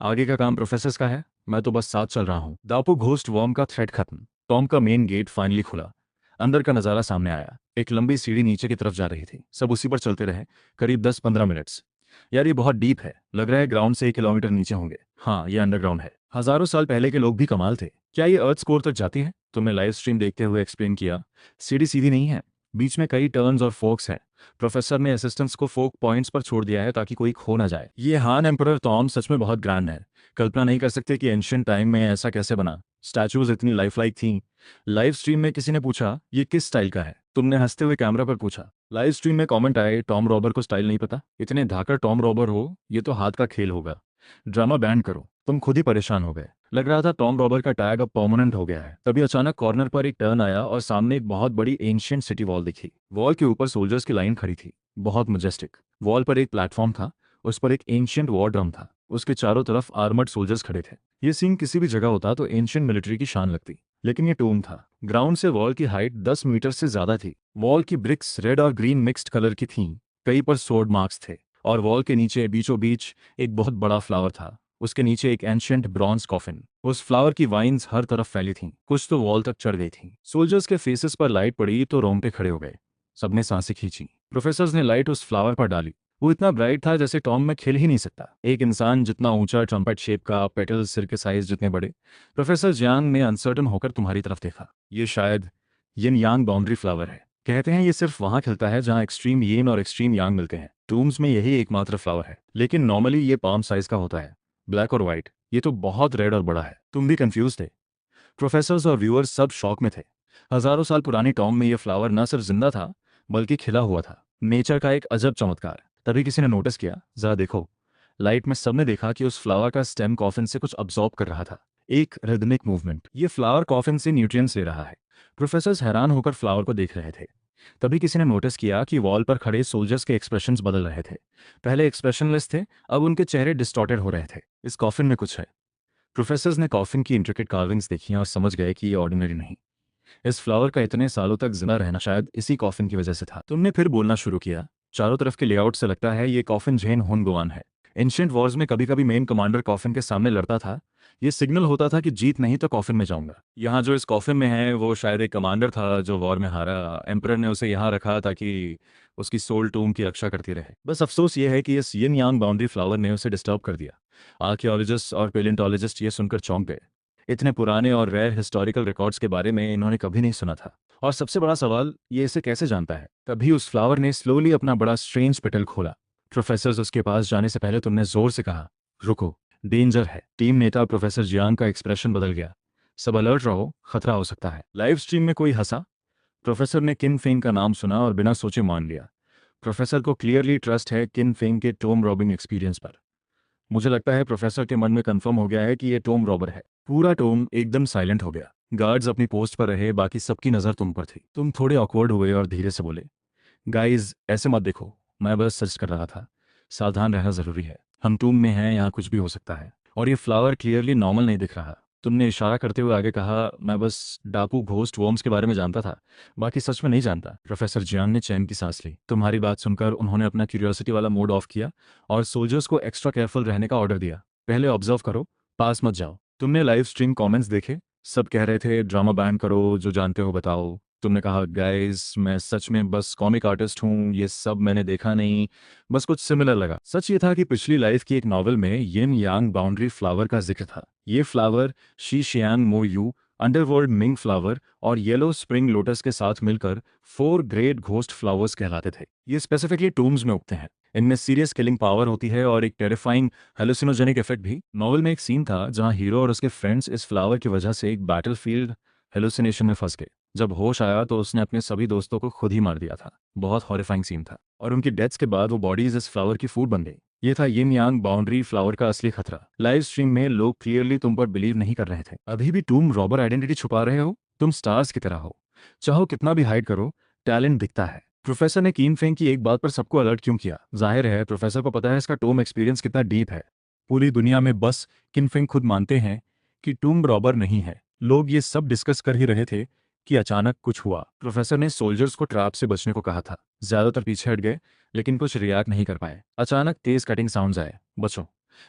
आगे का काम प्रोफेसर्स का है, मैं तो बस साथ चल रहा हूँ। डापू घोस्ट वॉर्म का थ्रेड खत्म। टॉम का मेन गेट फाइनली खुला। अंदर का नज़ारा सामने आया। एक लंबी सीढ़ी नीचे की तरफ जा रही थी। सब उसी पर चलते रहे, करीब 10-15 मिनट्स। यार ये बहुत डीप है, लग रहा है ग्राउंड से 1 किलोमीटर नीचे होंगे। हाँ, ये अंडरग्राउंड है। हजारों साल पहले के लोग भी कमाल थे। क्या ये अर्थ कोर तक जाती है? तुमने लाइव स्ट्रीम देखते हुए एक्सप्लेन किया। सीढ़ी सीधी नहीं है, बीच में कई टर्न्स और फोक्स हैं। प्रोफेसर ने असिस्टेंट्स को फोक पॉइंट्स पर छोड़ दिया है ताकि कोई खो ना जाए। ये हान एम्परर टॉम सच में बहुत ग्रैंड है। कल्पना नहीं कर सकते कि एंशिएंट टाइम में ऐसा कैसे बना। स्टैचूज इतनी लाइफलाइक थी। लाइव स्ट्रीम में किसी ने पूछा, ये किस स्टाइल का है? तुमने हंसते हुए कैमरा पर पूछा। लाइव स्ट्रीम में कमेंट आए, टॉम रॉबर को स्टाइल नहीं पता। इतने धाकर टॉम रॉबर हो, ये तो हाथ का खेल होगा। ड्रामा बैंड करो। तुम खुद ही परेशान हो गए। लग रहा था टॉम रॉबर का टैग अब परमानेंट हो गया है। तभी अचानक कॉर्नर पर एक टर्न आया और सामने एक बहुत बड़ी एंशिएंट सिटी वॉल दिखी। वॉल के ऊपर सोल्जर्स की लाइन खड़ी थी, बहुत मजेस्टिक। वॉल पर एक प्लेटफॉर्म था, उस पर एक एंशिएंट वॉर ड्रम था। उसके चारों तरफ आर्मर्ड सोल्जर्स खड़े थे। ये सीन किसी भी जगह होता तो एंशिएंट मिलिट्री की शान लगती, लेकिन ये टूम था। ग्राउंड से वॉल की हाइट 10 मीटर से ज्यादा थी। वॉल की ब्रिक्स रेड और ग्रीन मिक्स्ड कलर की थीं। कई पर सोर्ड मार्क्स थे। और वॉल के नीचे बीचों बीच एक बहुत बड़ा फ्लावर था। उसके नीचे एक एंशिएंट ब्रॉन्ज कॉफिन। उस फ्लावर की वाइन्स हर तरफ फैली थीं, कुछ तो वॉल तक चढ़ गई थीं। सोल्जर्स के फेसेस पर लाइट पड़ी तो रोंगटे खड़े हो गए। सबने सांसें खींची। प्रोफेसर्स ने लाइट उस फ्लावर पर डाली। वो इतना ब्राइट था जैसे टॉम में खिल ही नहीं सकता। एक इंसान जितना ऊंचा, ट्रम्पेट शेप का, पेटल्स सिर के साइज जितने बड़े। प्रोफेसर जियांग ने अनसर्टन होकर तुम्हारी तरफ देखा। ये शायद यिन यांग बाउंड्री फ्लावर है। कहते हैं ये सिर्फ वहां खिलता है जहां एक्सट्रीम यिन और एक्सट्रीम यांग मिलते हैं। टूम्स में यही एकमात्र फ्लावर है, लेकिन नॉर्मली ये पाम साइज का होता है, ब्लैक और व्हाइट। ये तो बहुत रेड और बड़ा है। तुम भी कंफ्यूज थे। प्रोफेसर्स और व्यूअर्स सब शॉक में थे। हजारों साल पुरानी टॉम में ये फ्लावर न सिर्फ जिंदा था, बल्कि खिला हुआ था। नेचर का एक अजब चमत्कार। तभी किसी ने नोटिस किया, जरा देखो। लाइट में सबने देखा कि उस फ्लावर का स्टेम कॉफिन से कुछ अब्सॉर्ब कर रहा था, एक रिदमिक मूवमेंट। ये फ्लावर कॉफिन से न्यूट्रिएंट्स ले रहा है। प्रोफेसर्स हैरान होकर फ्लावर को देख रहे थे। तभी किसी ने नोटिस किया कि वॉल पर खड़े सोल्जर्स के एक्सप्रेशंस बदल रहे थे। पहले एक्सप्रेशनलेस थे, अब उनके चेहरे डिस्टॉर्टेड हो रहे थे। इस कॉफिन में कुछ है। प्रोफेसर्स ने कॉफिन की इंट्रिकेट कार्विंग्स देखी और समझ गए कि ये ऑर्डिनरी नहीं। इस फ्लावर का इतने सालों तक जिंदा रहना शायद इसी कॉफिन की वजह से था। तुमने फिर बोलना शुरू किया। चारों तरफ के लेआउट से लगता है ये कॉफिन झेन हुनगुआन है। एंशिएंट वॉर्स में कभी कभी मेन कमांडर कॉफिन के सामने लड़ता था। ये सिग्नल होता था कि जीत नहीं तो कॉफिन में जाऊंगा। यहाँ जो इस कॉफिन में है वो शायद एक कमांडर था जो वॉर में हारा। एम्परर ने उसे यहाँ रखा ताकि उसकी सोल टूम की रक्षा करती रहे। बस अफसोस ये है कि इस यिन यांग बाउंड्री फ्लावर ने उसे डिस्टर्ब कर दिया। आर्कियोलॉजिस्ट और पेलियोंटोलॉजिस्ट ये सुनकर चौंक गए। इतने पुराने और रेयर हिस्टोरिकल रिकॉर्ड्स के बारे में इन्होंने कभी नहीं सुना था। और सबसे बड़ा सवाल, ये इसे कैसे जानता है? तभी उस फ्लावर ने स्लोली अपना बड़ा स्ट्रेंज पेटल खोला। प्रोफेसर उसके पास जाने से पहले तुमने जोर से कहा, रुको, डेंजर है। टीम नेता प्रोफेसर जियांग का एक्सप्रेशन बदल गया। सब अलर्ट रहो, खतरा हो सकता है। लाइव स्ट्रीम में कोई हंसा। प्रोफेसर ने किन फेंग का नाम सुना और बिना सोचे मान लिया। प्रोफेसर को क्लियरली ट्रस्ट है किन फेंग के टोम रॉबिंग एक्सपीरियंस पर। मुझे लगता है प्रोफेसर के मन में कंफर्म हो गया है कि ये टोम रॉबर है। पूरा टोम एकदम साइलेंट हो गया। गार्ड्स अपनी पोस्ट पर रहे, बाकी सबकी नज़र तुम पर थी। तुम थोड़े ऑकवर्ड हुए और धीरे से बोले, गाइज ऐसे मत देखो, मैं बस सच कर रहा था। सावधान रहना ज़रूरी है। हम टूम में हैं, यहाँ कुछ भी हो सकता है। और ये फ्लावर क्लियरली नॉर्मल नहीं दिख रहा। तुमने इशारा करते हुए आगे कहा, मैं बस डाकू घोस्ट वॉर्म्स के बारे में जानता था, बाकी सच में नहीं जानता। प्रोफेसर जियान ने चैन की सांस ली। तुम्हारी बात सुनकर उन्होंने अपना क्यूरियोसिटी वाला मोड ऑफ किया और सोल्जर्स को एक्स्ट्रा केयरफुल रहने का ऑर्डर दिया। पहले ऑब्जर्व करो, पास मत जाओ। तुमने लाइव स्ट्रीम कमेंट्स देखे? सब कह रहे थे ड्रामा बैन करो, जो जानते हो बताओ। तुमने कहा, गाइस मैं सच में बस कॉमिक आर्टिस्ट हूँ, ये सब मैंने देखा नहीं, बस कुछ सिमिलर लगा। सच ये था कि पिछली लाइफ की एक नॉवल में यिन यांग बाउंड्री फ्लावर का जिक्र था। ये फ्लावर शी शियांग मो यू, अंडरवर्ल्ड मिंग फ्लावर और येलो स्प्रिंग लोटस के साथ मिलकर 4 ग्रेट घोस्ट फ्लावर्स कहलाते थे। ये स्पेसिफिकली टूम्स में उगते हैं। इनमें सीरियस किलिंग पावर होती है और एक टेरिफाइंग हेलुसिनोजेनिक इफेक्ट भी। नॉवल में एक सीन था जहां हीरो और उसके फ्रेंड्स इस फ्लावर की वजह से एक बैटलफील्ड हेलुसिनेशन में फंस गए। जब होश आया तो उसने अपने सभी दोस्तों को खुद ही मार दिया था। बहुत हॉरिफाइंग सीन था। और उनकी डेथ्स के बाद वो बॉडीज इस फ्लावर की फूड बन गई। ये था यिन यांग बाउंड्री फ्लावर का असली खतरा। लाइव स्ट्रीम में लोग क्लियरली तुम पर बिलीव नहीं कर रहे थे। अभी भी तुम रॉबर आइडेंटिटी छुपा रहे हो। तुम स्टार्स की तरह हो, चाहो कितना भी हाइड करो, टैलेंट दिखता है। प्रोफेसर ने कीन फेंग की एक बात पर सबको अलर्ट क्यों किया? जाहिर है प्रोफेसर को पता है इसका टोम एक्सपीरियंस कितना डीप है। पूरी दुनिया में बस किन फेंग खुद मानते हैं कि टूम रॉबर नहीं है। लोग ये सब डिस्कस कर ही रहे थे कि अचानक कुछ हुआ। प्रोफेसर ने सोल्जर्स को ट्रैप से बचने को कहा था। ज्यादातर पीछे हट गए, लेकिन कुछ रिएक्ट नहीं कर पाए। अचानक तेज कटिंग साउंड्स आए, बचो।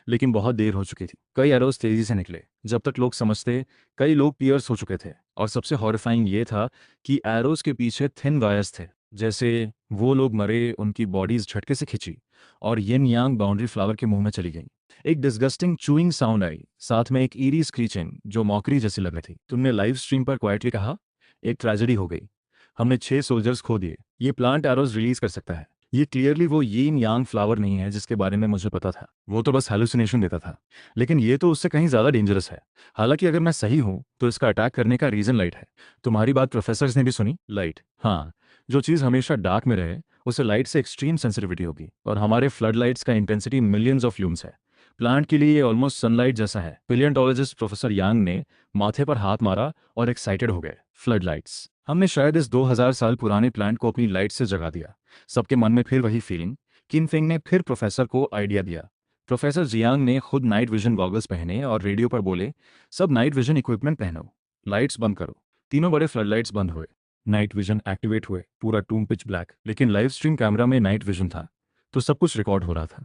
लेकिन बहुत देर हो चुकी थी। कई एरोज तेजी से निकले। जब तक लोग समझते, कई लोग पियर्स हो चुके थे। और सबसे हॉरिफाइंग ये था कि एरोज के पीछे थिन वायर्स थे, जैसे वो लोग मरे, उनकी बॉडीज झटके से खिंची और यिन यांग बाउंड्री फ्लावर के मुंह में चली गई। एक डिस्गस्टिंग चूइंग साउंड आई, साथ में एक ईरी स्क्रीचिंग जो मॉकरी जैसी लग रही थी। तुमने लाइव स्ट्रीम पर क्वाइटली कहा, एक ट्रेजेडी हो गई, हमने 6 सोल्जर्स खो दिए। ये प्लांट एरोज रिलीज कर सकता है। ये क्लियरली वो यिन यांग फ्लावर नहीं है जिसके बारे में मुझे पता था। वो तो बस हेलुसिनेशन देता था, लेकिन ये तो उससे कहीं ज्यादा डेंजरस है। हालांकि अगर मैं सही हूं तो इसका अटैक करने का रीजन लाइट है। तुम्हारी बात प्रोफेसर्स ने भी सुनी? लाइट, हाँ। जो चीज हमेशा डार्क में रहे उसे लाइट से एक्सट्रीम सेंसिटिविटी होगी, और हमारे फ्लड लाइट्स का इंटेंसिटी मिलियंस ऑफ ल्यूम्स है। प्लांट के लिए ये ऑलमोस्ट सनलाइट जैसा है। पेलियोंटोलॉजिस्ट प्रोफेसर यांग ने माथे पर हाथ मारा और एक्साइटेड हो गए। फ्लड लाइट्स, हमने शायद इस 2000 साल पुराने प्लांट को अपनी लाइट से जगा दिया। सबके मन में फिर वही फीलिंग। किन फेंग ने फिर प्रोफेसर को आइडिया दिया। प्रोफेसर जियांग ने खुद नाइट विजन गॉगल्स पहने और रेडियो पर बोले, सब नाइट विजन इक्विपमेंट पहनो, लाइट्स बंद करो। तीनों बड़े फ्लड लाइट्स बंद हुए। नाइट विजन एक्टिवेट हुए। पूरा टूम पिच ब्लैक, लेकिन लाइव स्ट्रीम कैमरा में नाइट विजन था, तो सब कुछ रिकॉर्ड हो रहा था।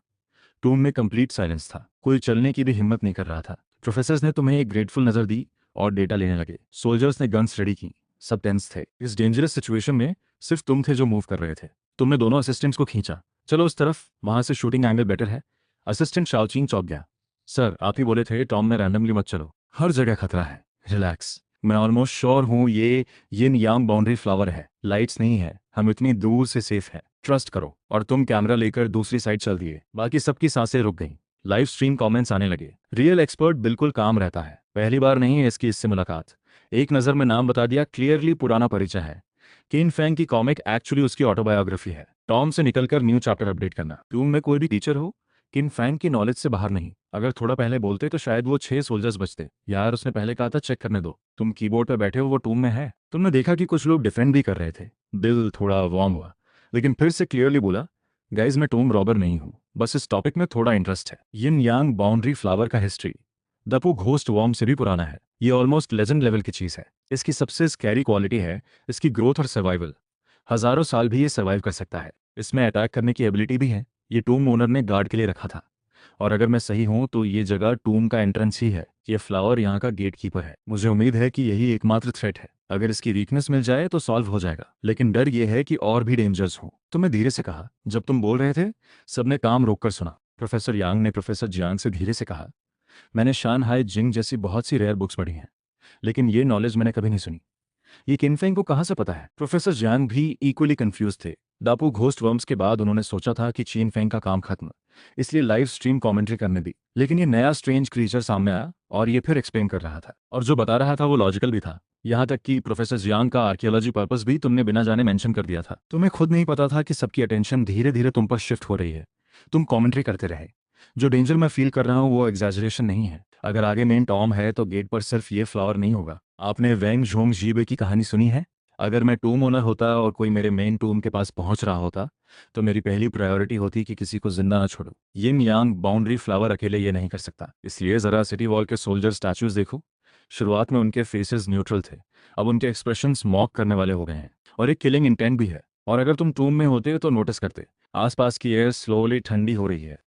टूम में कंप्लीट साइलेंस था। कोई चलने की भी हिम्मत नहीं कर रहा था। प्रोफेसर्स ने तुम्हें एक ग्रेटफुल नजर दी और डेटा लेने लगे। सोल्जर्स ने गन्स रेडी की। सब टेंस थे। इस डेंजरस सिचुएशन में सिर्फ तुम थे जो मूव कर रहे थे। तुमने दोनों असिस्टेंट्स को खींचा, चलो उस तरफ, वहां से शूटिंग एंगल बेटर है। असिस्टेंट शाओचिंग चौंक गया। सर आप ही बोले थे टॉम ने रैंडमली मत चलो, हर जगह खतरा है। रिलैक्स, मैं ऑलमोस्ट श्योर हूँ ये यिन यांग बाउंड्री फ्लावर है, लाइट्स नहीं है। हम इतनी दूर से सेफ है, ट्रस्ट करो। और तुम कैमरा लेकर दूसरी साइड चल दिए। बाकी सबकी सांसें रुक गईं। लाइव स्ट्रीम कमेंट्स आने लगे। रियल एक्सपर्ट बिल्कुल काम रहता है, पहली बार नहीं है इसकी इससे मुलाकात। एक नज़र में नाम बता दिया, क्लियरली पुराना परिचय है। किन फेंग की कॉमिक एक्चुअली उसकी ऑटोबायोग्राफी है। टॉम से निकलकर न्यू चैप्टर अपडेट करना। तुम में कोई भी टीचर हो, किन फैंग की नॉलेज से बाहर नहीं। अगर थोड़ा पहले बोलते तो शायद वो 6 सोल्जर्स बचते। यार उसने पहले कहा था चेक करने दो, तुम कीबोर्ड पे बैठे हो, वो टूम में है। तुमने देखा कि कुछ लोग डिफेंड भी कर रहे थे। दिल थोड़ा वार्म हुआ, लेकिन फिर से क्लियरली बोला, गाइज मैं टूम रॉबर नहीं हूँ, बस इस टॉपिक में थोड़ा इंटरेस्ट है। यिन यांग बाउंड्री फ्लावर का हिस्ट्री दपू घोस्ट वॉर्म से भी पुराना है। ये ऑलमोस्ट लेजेंड लेवल की चीज़ है। इसकी सबसे स्कैरी क्वालिटी है इसकी ग्रोथ और सर्वाइवल। हजारों साल भी ये सर्वाइव कर सकता है। इसमें अटैक करने की एबिलिटी भी है। ये टूम ओनर ने गार्ड के लिए रखा था, और अगर मैं सही हूं तो ये जगह टूम का एंट्रेंस ही है। ये फ्लावर यहाँ का गेट कीपर है। मुझे उम्मीद है कि यही एकमात्र थ्रेट है। अगर इसकी वीकनेस मिल जाए तो सॉल्व हो जाएगा, लेकिन डर ये है कि और भी डेंजर्स हो। तो मैं धीरे से कहा, जब तुम बोल रहे थे सबने काम रोककर सुना। प्रोफेसर यांग ने प्रोफेसर जियांग से धीरे से कहा, मैंने शानहाई जिंग जैसी बहुत सी रेयर बुक्स पढ़ी हैं, लेकिन ये नॉलेज मैंने कभी नहीं सुनी। ये किनफेंग को कहाँ से पता है? प्रोफेसर जियांग भी इक्वली कंफ्यूज थे। दापू घोस्ट वर्म्स के बाद उन्होंने सोचा था कि चीन फेंग का काम खत्म, इसलिए लाइव स्ट्रीम कमेंट्री करने दी। लेकिन ये नया स्ट्रेंज क्रीचर सामने आया और ये फिर एक्सप्लेन कर रहा था, और जो बता रहा था वो लॉजिकल भी था। यहाँ तक कि प्रोफेसर जियांग का आर्कियोलॉजी पर्पस भी तुमने बिना जाने मेंशन कर दिया था। तुम्हें खुद नहीं पता था कि सबकी अटेंशन धीरे धीरे तुम पर शिफ्ट हो रही है। तुम कमेंट्री करते रहे। जो डेंजर मैं फील कर रहा हूँ वो एग्जैजरेशन नहीं है। अगर आगे मेन टॉम है तो गेट पर सिर्फ ये फ्लावर नहीं होगा। आपने वैंग झोंग जीबे की कहानी सुनी है? अगर मैं टूम ओनर होता और कोई मेरे मेन टूम के पास पहुंच रहा होता तो मेरी पहली प्रायोरिटी होती कि किसी को जिंदा ना छोड़ो। यिन यांग बाउंड्री फ्लावर अकेले ये नहीं कर सकता। इसलिए जरा सिटी वॉल के सोल्जर स्टैचूज देखो। शुरुआत में उनके फेसेस न्यूट्रल थे, अब उनके एक्सप्रेशंस मॉक करने वाले हो गए हैं, और एक किलिंग इंटेंट भी है। और अगर तुम टूम में होते तो नोटिस करते, आसपास की एयर स्लोली ठंडी हो रही है।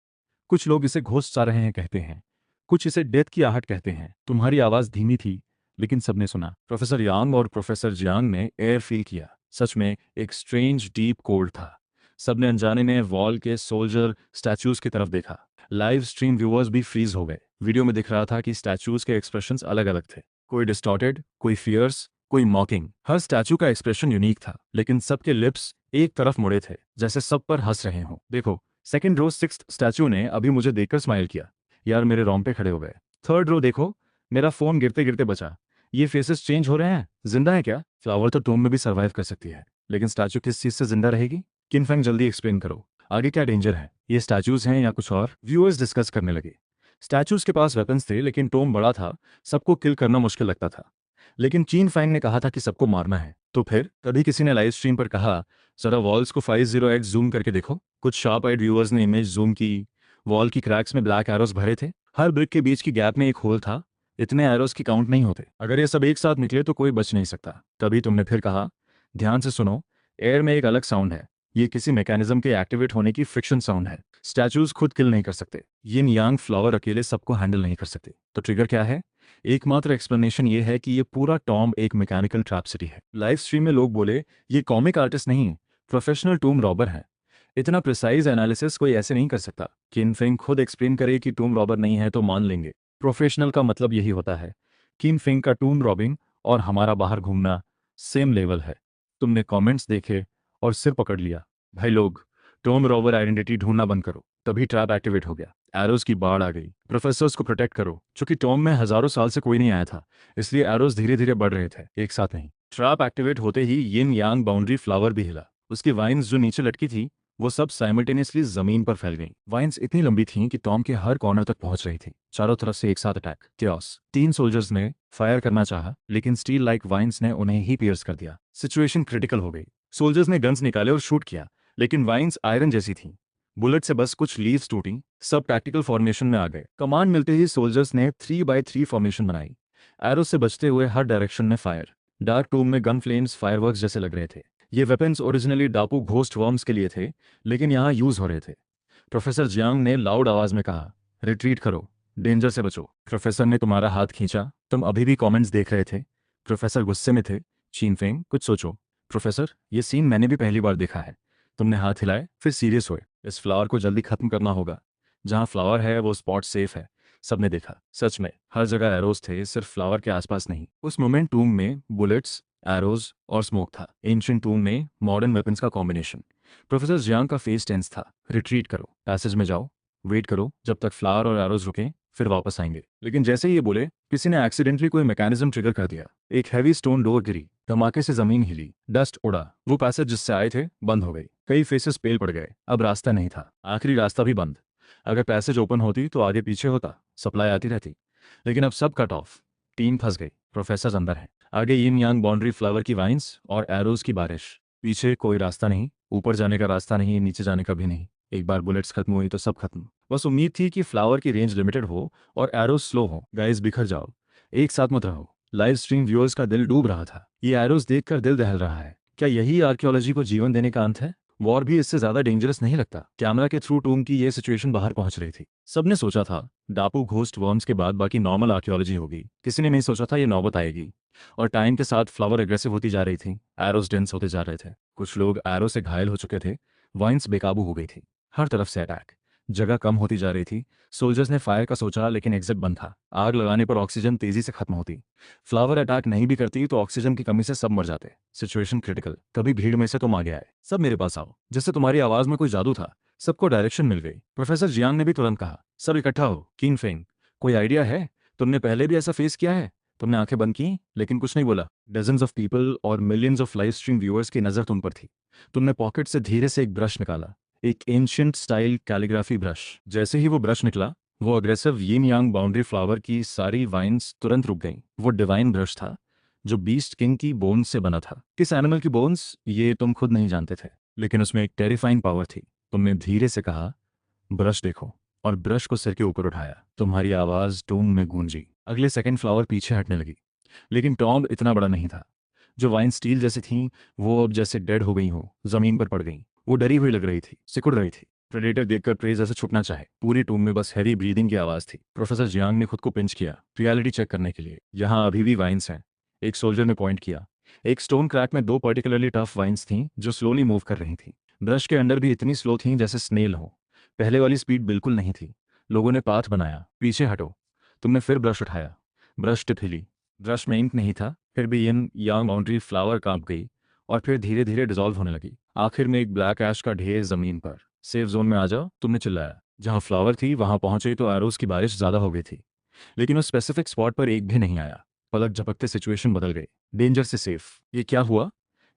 कुछ लोग इसे घोस्ट आ रहे हैं कहते हैं, कुछ इसे डेथ की आहट कहते हैं। तुम्हारी आवाज धीमी थी, लेकिन सबने सुना। प्रोफेसर यांग और प्रोफेसर जियांग ने एयर फील किया। सच में एक स्ट्रेंज डीप कोल्ड था। सबने अनजाने में वॉल के सोल्जर स्टैचूज की तरफ देखा। लाइव स्ट्रीम व्यूअर्स भी फ्रीज हो गए। वीडियो में दिख रहा था कि स्टैचूज के एक्सप्रेशंस अलग अलग थे, कोई डिस्टॉर्टेड, कोई फियर्स, कोई मॉकिंग। हर स्टैचू का एक्सप्रेशन यूनिक था, लेकिन सबके लिप्स एक तरफ मुड़े थे, जैसे सब पर हंस रहे हों। देखो, सेकंड रो सिक्स्थ स्टैचू ने अभी मुझे देखकर स्माइल किया। यार मेरे रोंगटे खड़े हो गए। थर्ड रो देखो, मेरा फोन गिरते गिरते बचा। ये फेसेस चेंज हो रहे हैं, जिंदा है क्या? फ्लावर तो टूम में भी सर्वाइव कर सकती है, लेकिन स्टैचू किस चीज से जिंदा रहेगी? किनफेंग जल्दी एक्सप्लेन करो, आगे क्या डेंजर है? ये स्टैचूज हैं या कुछ और? व्यूअर्स डिस्कस करने लगे। स्टैचूज के पास वेपन्स थे, लेकिन टोम बड़ा था, सबको किल करना मुश्किल लगता था। लेकिन चीन फैंग ने कहा था कि सबको मारना है। तो फिर तभी किसी ने लाइव स्ट्रीम पर कहा, जरा वॉल्स को 50x जूम करके देखो। कुछ शार्प आइड व्यूअर्स ने इमेज जूम की। वॉल की क्रैक्स में ब्लैक एरोस भरे थे, हर ब्रिक के बीच की गैप में एक होल था। इतने एरोस की काउंट नहीं होते। अगर ये सब एक साथ निकले तो कोई बच नहीं सकता। तभी तुमने फिर कहा, ध्यान से सुनो, एयर में एक अलग साउंड है। ये किसी मैकेनिज्म के एक्टिवेट होने की फ्रिक्शन साउंड है। स्टैचूज खुद किल नहीं कर सकते। यिन यांग फ्लावर अकेले सबको हैंडल नहीं कर सकते। तो ट्रिगर क्या है? एकमात्र एक्सप्लेनेशन ये है कि ये पूरा टॉम एक मैकेनिकल ट्रैप सिटी है। लाइव स्ट्रीम में लोग बोले, ये कॉमिक आर्टिस्ट नहीं, प्रोफेशनल टूम रॉबर है। इतना प्रिसाइज एनालिसिस कोई ऐसे नहीं कर सकता। किन फिंग खुद एक्सप्लेन करे कि टूम रॉबर नहीं है तो मान लेंगे। प्रोफेशनल का मतलब यही होता है। किन फिंग का टूम रॉबिंग और हमारा बाहर घूमना सेम लेवल है। तुमने कमेंट्स देखे और सिर पकड़ लिया। भाई लोग, टॉम रॉबर आइडेंटिटी ढूंढना बंद करो। तभी ट्रैप एक्टिवेट हो गया। एरोज की बाढ़ आ गई। प्रोफेसर्स को प्रोटेक्ट करो। चूंकि टॉम में हजारों साल से कोई नहीं आया था, इसलिए एरोज धीरे धीरे बढ़ रहे थे, एक साथ नहीं। ट्रैप एक्टिवेट होते ही यिन यांग बाउंड्री फ्लावर भी हिला। उसकी वाइन्स जो नीचे लटकी थी वो सब साइमल्टेनियसली जमीन पर फैल गईं। वाइन्स इतनी लंबी थीं कि टॉम के हर कॉर्नर तक पहुंच रही थी। चारों तरफ से एक साथ अटैक, chaos। 3 सोल्जर्स ने फायर करना चाहा, लेकिन स्टील लाइक वाइन्स ने उन्हें ही पियर्स कर दिया। सिचुएशन क्रिटिकल हो गई। सोल्जर्स ने गन्स निकाले और शूट किया, लेकिन वाइन्स आयरन जैसी थीं। बुलेट से बस कुछ लीव्स टूटी। सब टैक्टिकल फॉर्मेशन में आ गए। कमांड मिलते ही सोल्जर्स ने 3x3 फॉर्मेशन बनाई। एरो से बचते हुए हर डायरेक्शन में फायर। डार्क टूम में गन फ्लेम्स फायरवर्क्स जैसे लग रहे थे। ये वेपन्स ओरिजिनली डापू घोस्ट वर्म्स के लिए थे, लेकिन यहाँ यूज हो रहे थे। प्रोफेसर जियांग ने लाउड आवाज में कहा, रिट्रीट करो, डेंजर से बचो। प्रोफेसर ने तुम्हारा हाथ खींचा। तुम अभी भी कमेंट्स देख रहे थे। प्रोफेसर गुस्से में थे। चीनफेंग, कुछ सोचो। प्रोफेसर, ये सीन मैंने भी पहली बार देखा है। तुमने हाथ हिलाए, फिर सीरियस हुए। इस फ्लावर को जल्दी खत्म करना होगा। जहाँ फ्लावर है वो स्पॉट सेफ है। सबने देखा, सच में हर जगह एरोज थे, सिर्फ फ्लावर के आसपास नहीं। उस मोमेंट टूम में बुलेट्स, एरोज और स्मोक था। एंशिएंट टूम में मॉडर्न वेपन्स का कॉम्बिनेशन। प्रोफेसर जियांग का फेस टेंस था। रिट्रीट करो, पैसेज में जाओ, वेट करो जब तक फ्लावर और एरोज रुके, फिर वापस आएंगे। लेकिन जैसे ही ये बोले, किसी ने एक्सीडेंटली कोई मैकेनिज्म ट्रिगर कर दिया। एक हैवी स्टोन डोर गिरी, धमाके से जमीन हिली, डस्ट उड़ा। वो पैसेज जिससे आए थे बंद हो गई। कई फेसेस पेल पड़ गए। अब रास्ता नहीं था, आखिरी रास्ता भी बंद। अगर पैसेज ओपन होती तो आगे पीछे होता, सप्लाई आती रहती। लेकिन अब सब कट ऑफ। टीम फंस गई, प्रोफेसर अंदर है। आगे यिन यांग बाउंड्री, फ्लावर की वाइन्स और एरोज की बारिश। पीछे कोई रास्ता नहीं, ऊपर जाने का रास्ता नहीं, नीचे जाने का भी नहीं। एक बार बुलेट्स खत्म हुई तो सब खत्म। बस उम्मीद थी कि फ्लावर की रेंज लिमिटेड हो और एरोज स्लो हो। गाइस बिखर जाओ, एक साथ मत रहो। लाइव स्ट्रीम व्यूअर्स का दिल डूब रहा था। ये एरोज देखकर दिल दहल रहा है। क्या यही आर्कियोलॉजी को जीवन देने का अंत है? वॉर भी इससे ज्यादा डेंजरस नहीं लगता। कैमरा के थ्रू टूम की ये सिचुएशन बाहर पहुंच रही थी। सबने सोचा था डापू घोस्ट वर्म्स के बाद बाकी नॉर्मल आर्कियोलॉजी होगी। किसी ने नहीं सोचा था ये नौबत आएगी। और टाइम के साथ फ्लावर एग्रेसिव होती जा रही थी, एरोस डेंस होते जा रहे थे। कुछ लोग एरो से घायल हो चुके थे, वाइन्स बेकाबू हो गई थी। हर तरफ से अटैक, जगह कम होती जा रही थी। सोल्जर्स ने फायर का सोचा लेकिन एग्जिट बंद था। आग लगाने पर ऑक्सीजन तेजी से खत्म होती। फ्लावर अटैक नहीं भी करती तो ऑक्सीजन की कमी से सब मर जाते। Situation critical. तभी भीड़ में से तुम आगे आए। सब मेरे पास आओ। जैसे तुम्हारी आवाज में कोई जादू था। सबको डायरेक्शन मिल गई। प्रोफेसर जियांग ने भी तुरंत कहा, सब इकट्ठा हो। कीन फेंग, कोई आइडिया है? तुमने पहले भी ऐसा फेस किया है? तुमने आंखें बंद की लेकिन कुछ नहीं बोला। डजन्स ऑफ पीपल और millions of live stream viewers की नजर तुम पर थी। तुमने पॉकेट से धीरे से एक ब्रश निकाला, एक एंशियंट स्टाइल कैलीग्राफी ब्रश। जैसे ही वो ब्रश निकला, वो अग्रेसिव यिन यांग बाउंड्री फ्लावर की सारी वाइन्स तुरंत रुक गईं। वो डिवाइन ब्रश था जो बीस्ट किंग की बोन्स से बना था। किस एनिमल की बोन्स ये तुम खुद नहीं जानते थे, लेकिन उसमें एक टेरिफाइंग पावर थी। तुमने धीरे से कहा, ब्रश देखो, और ब्रश को सिर के ऊपर उठाया। तुम्हारी आवाज टूम में गूंजी। अगले सेकंड फ्लावर पीछे हटने लगी। लेकिन टॉम इतना बड़ा नहीं था। जो वाइन स्टील जैसी थी वो अब जैसे डेड हो गई हो, जमीन पर पड़ गई। वो डरी हुई लग रही थी, सिकुड़ रही थी। प्रेडेटर देखकर प्रे जैसे छुपना चाहे। पूरी टूम में बस हैवी ब्रीदिंग की आवाज थी। प्रोफेसर जियांग ने खुद को पिंच किया, रियलिटी चेक करने के लिए। यहाँ अभी भी वाइन्स हैं। एक सोल्जर ने पॉइंट किया। एक स्टोन क्रैक में दो पर्टिकुलरली टफ वाइन्स थीं जो स्लोली मूव कर रही थीं। ब्रश के अंदर भी इतनी स्लो थीं जैसे स्नेल हो। पहले वाली स्पीड बिल्कुल नहीं थी। लोगों ने पाथ बनाया, पीछे हटो। तुमने फिर ब्रश उठाया, ब्रश टिप हिली। ब्रश में इंक नहीं था, फिर भी यिन यांग बाउंड्री फ्लावर कांप गई और फिर धीरे धीरे डिसॉल्व होने लगी। आखिर में एक ब्लैक ऐश का ढेर जमीन पर। सेफ जोन में आ जाओ, तुमने चिल्लाया। जहां फ्लावर थी वहां पहुंचे तो एरोस की बारिश ज्यादा हो गई थी, लेकिन उस स्पेसिफिक स्पॉट पर एक भी नहीं आया। पलक झपकते सिचुएशन बदल गई। डेंजर से सेफ। ये क्या हुआ?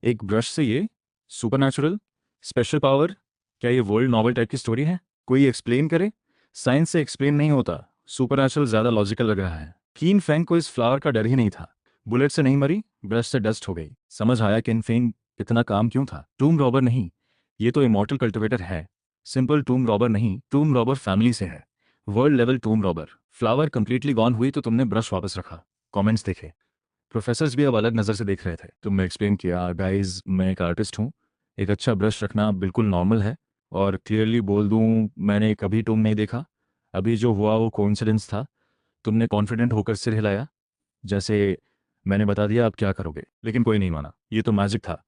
एक ब्रश से ये सुपरनैचुरल स्पेशल पावर? क्या ये वर्ल्ड नॉवल टाइप की स्टोरी है? कोई एक्सप्लेन करे। साइंस से एक्सप्लेन नहीं होता। सुपरनैचुरल ज्यादा लॉजिकल लग रहा है। कीन फेंग को इस फ्लावर का डर ही नहीं था। बुलेट से नहीं मरी, ब्रश से डस्ट हो गई। समझ आया किन फेंग इतना काम क्यों था। टूम रॉबर नहीं, ये तो इमॉर्टल कल्टिवेटर है। सिंपल टूम रॉबर नहीं, टूम रॉबर फैमिली से है। World level tomb robber. Flower completely gone हुई तो तुमने ब्रश वापस रखा। कमेंट्स देखे। प्रोफेसर्स भी अब अलग नज़र से देख रहे थे। तुमने एक्सप्लेन किया, गाइज मैं एक आर्टिस्ट हूँ। एक अच्छा ब्रश रखना बिल्कुल नॉर्मल है। और क्लियरली बोल दूँ, मैंने कभी टूम नहीं देखा। अभी जो हुआ वो कोइंसिडेंस था। तुमने कॉन्फिडेंट होकर सिर हिलाया, जैसे मैंने बता दिया आप क्या करोगे। लेकिन कोई नहीं माना। ये तो मैजिक था।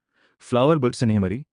फ्लावर बर्ड से नहीं मरी,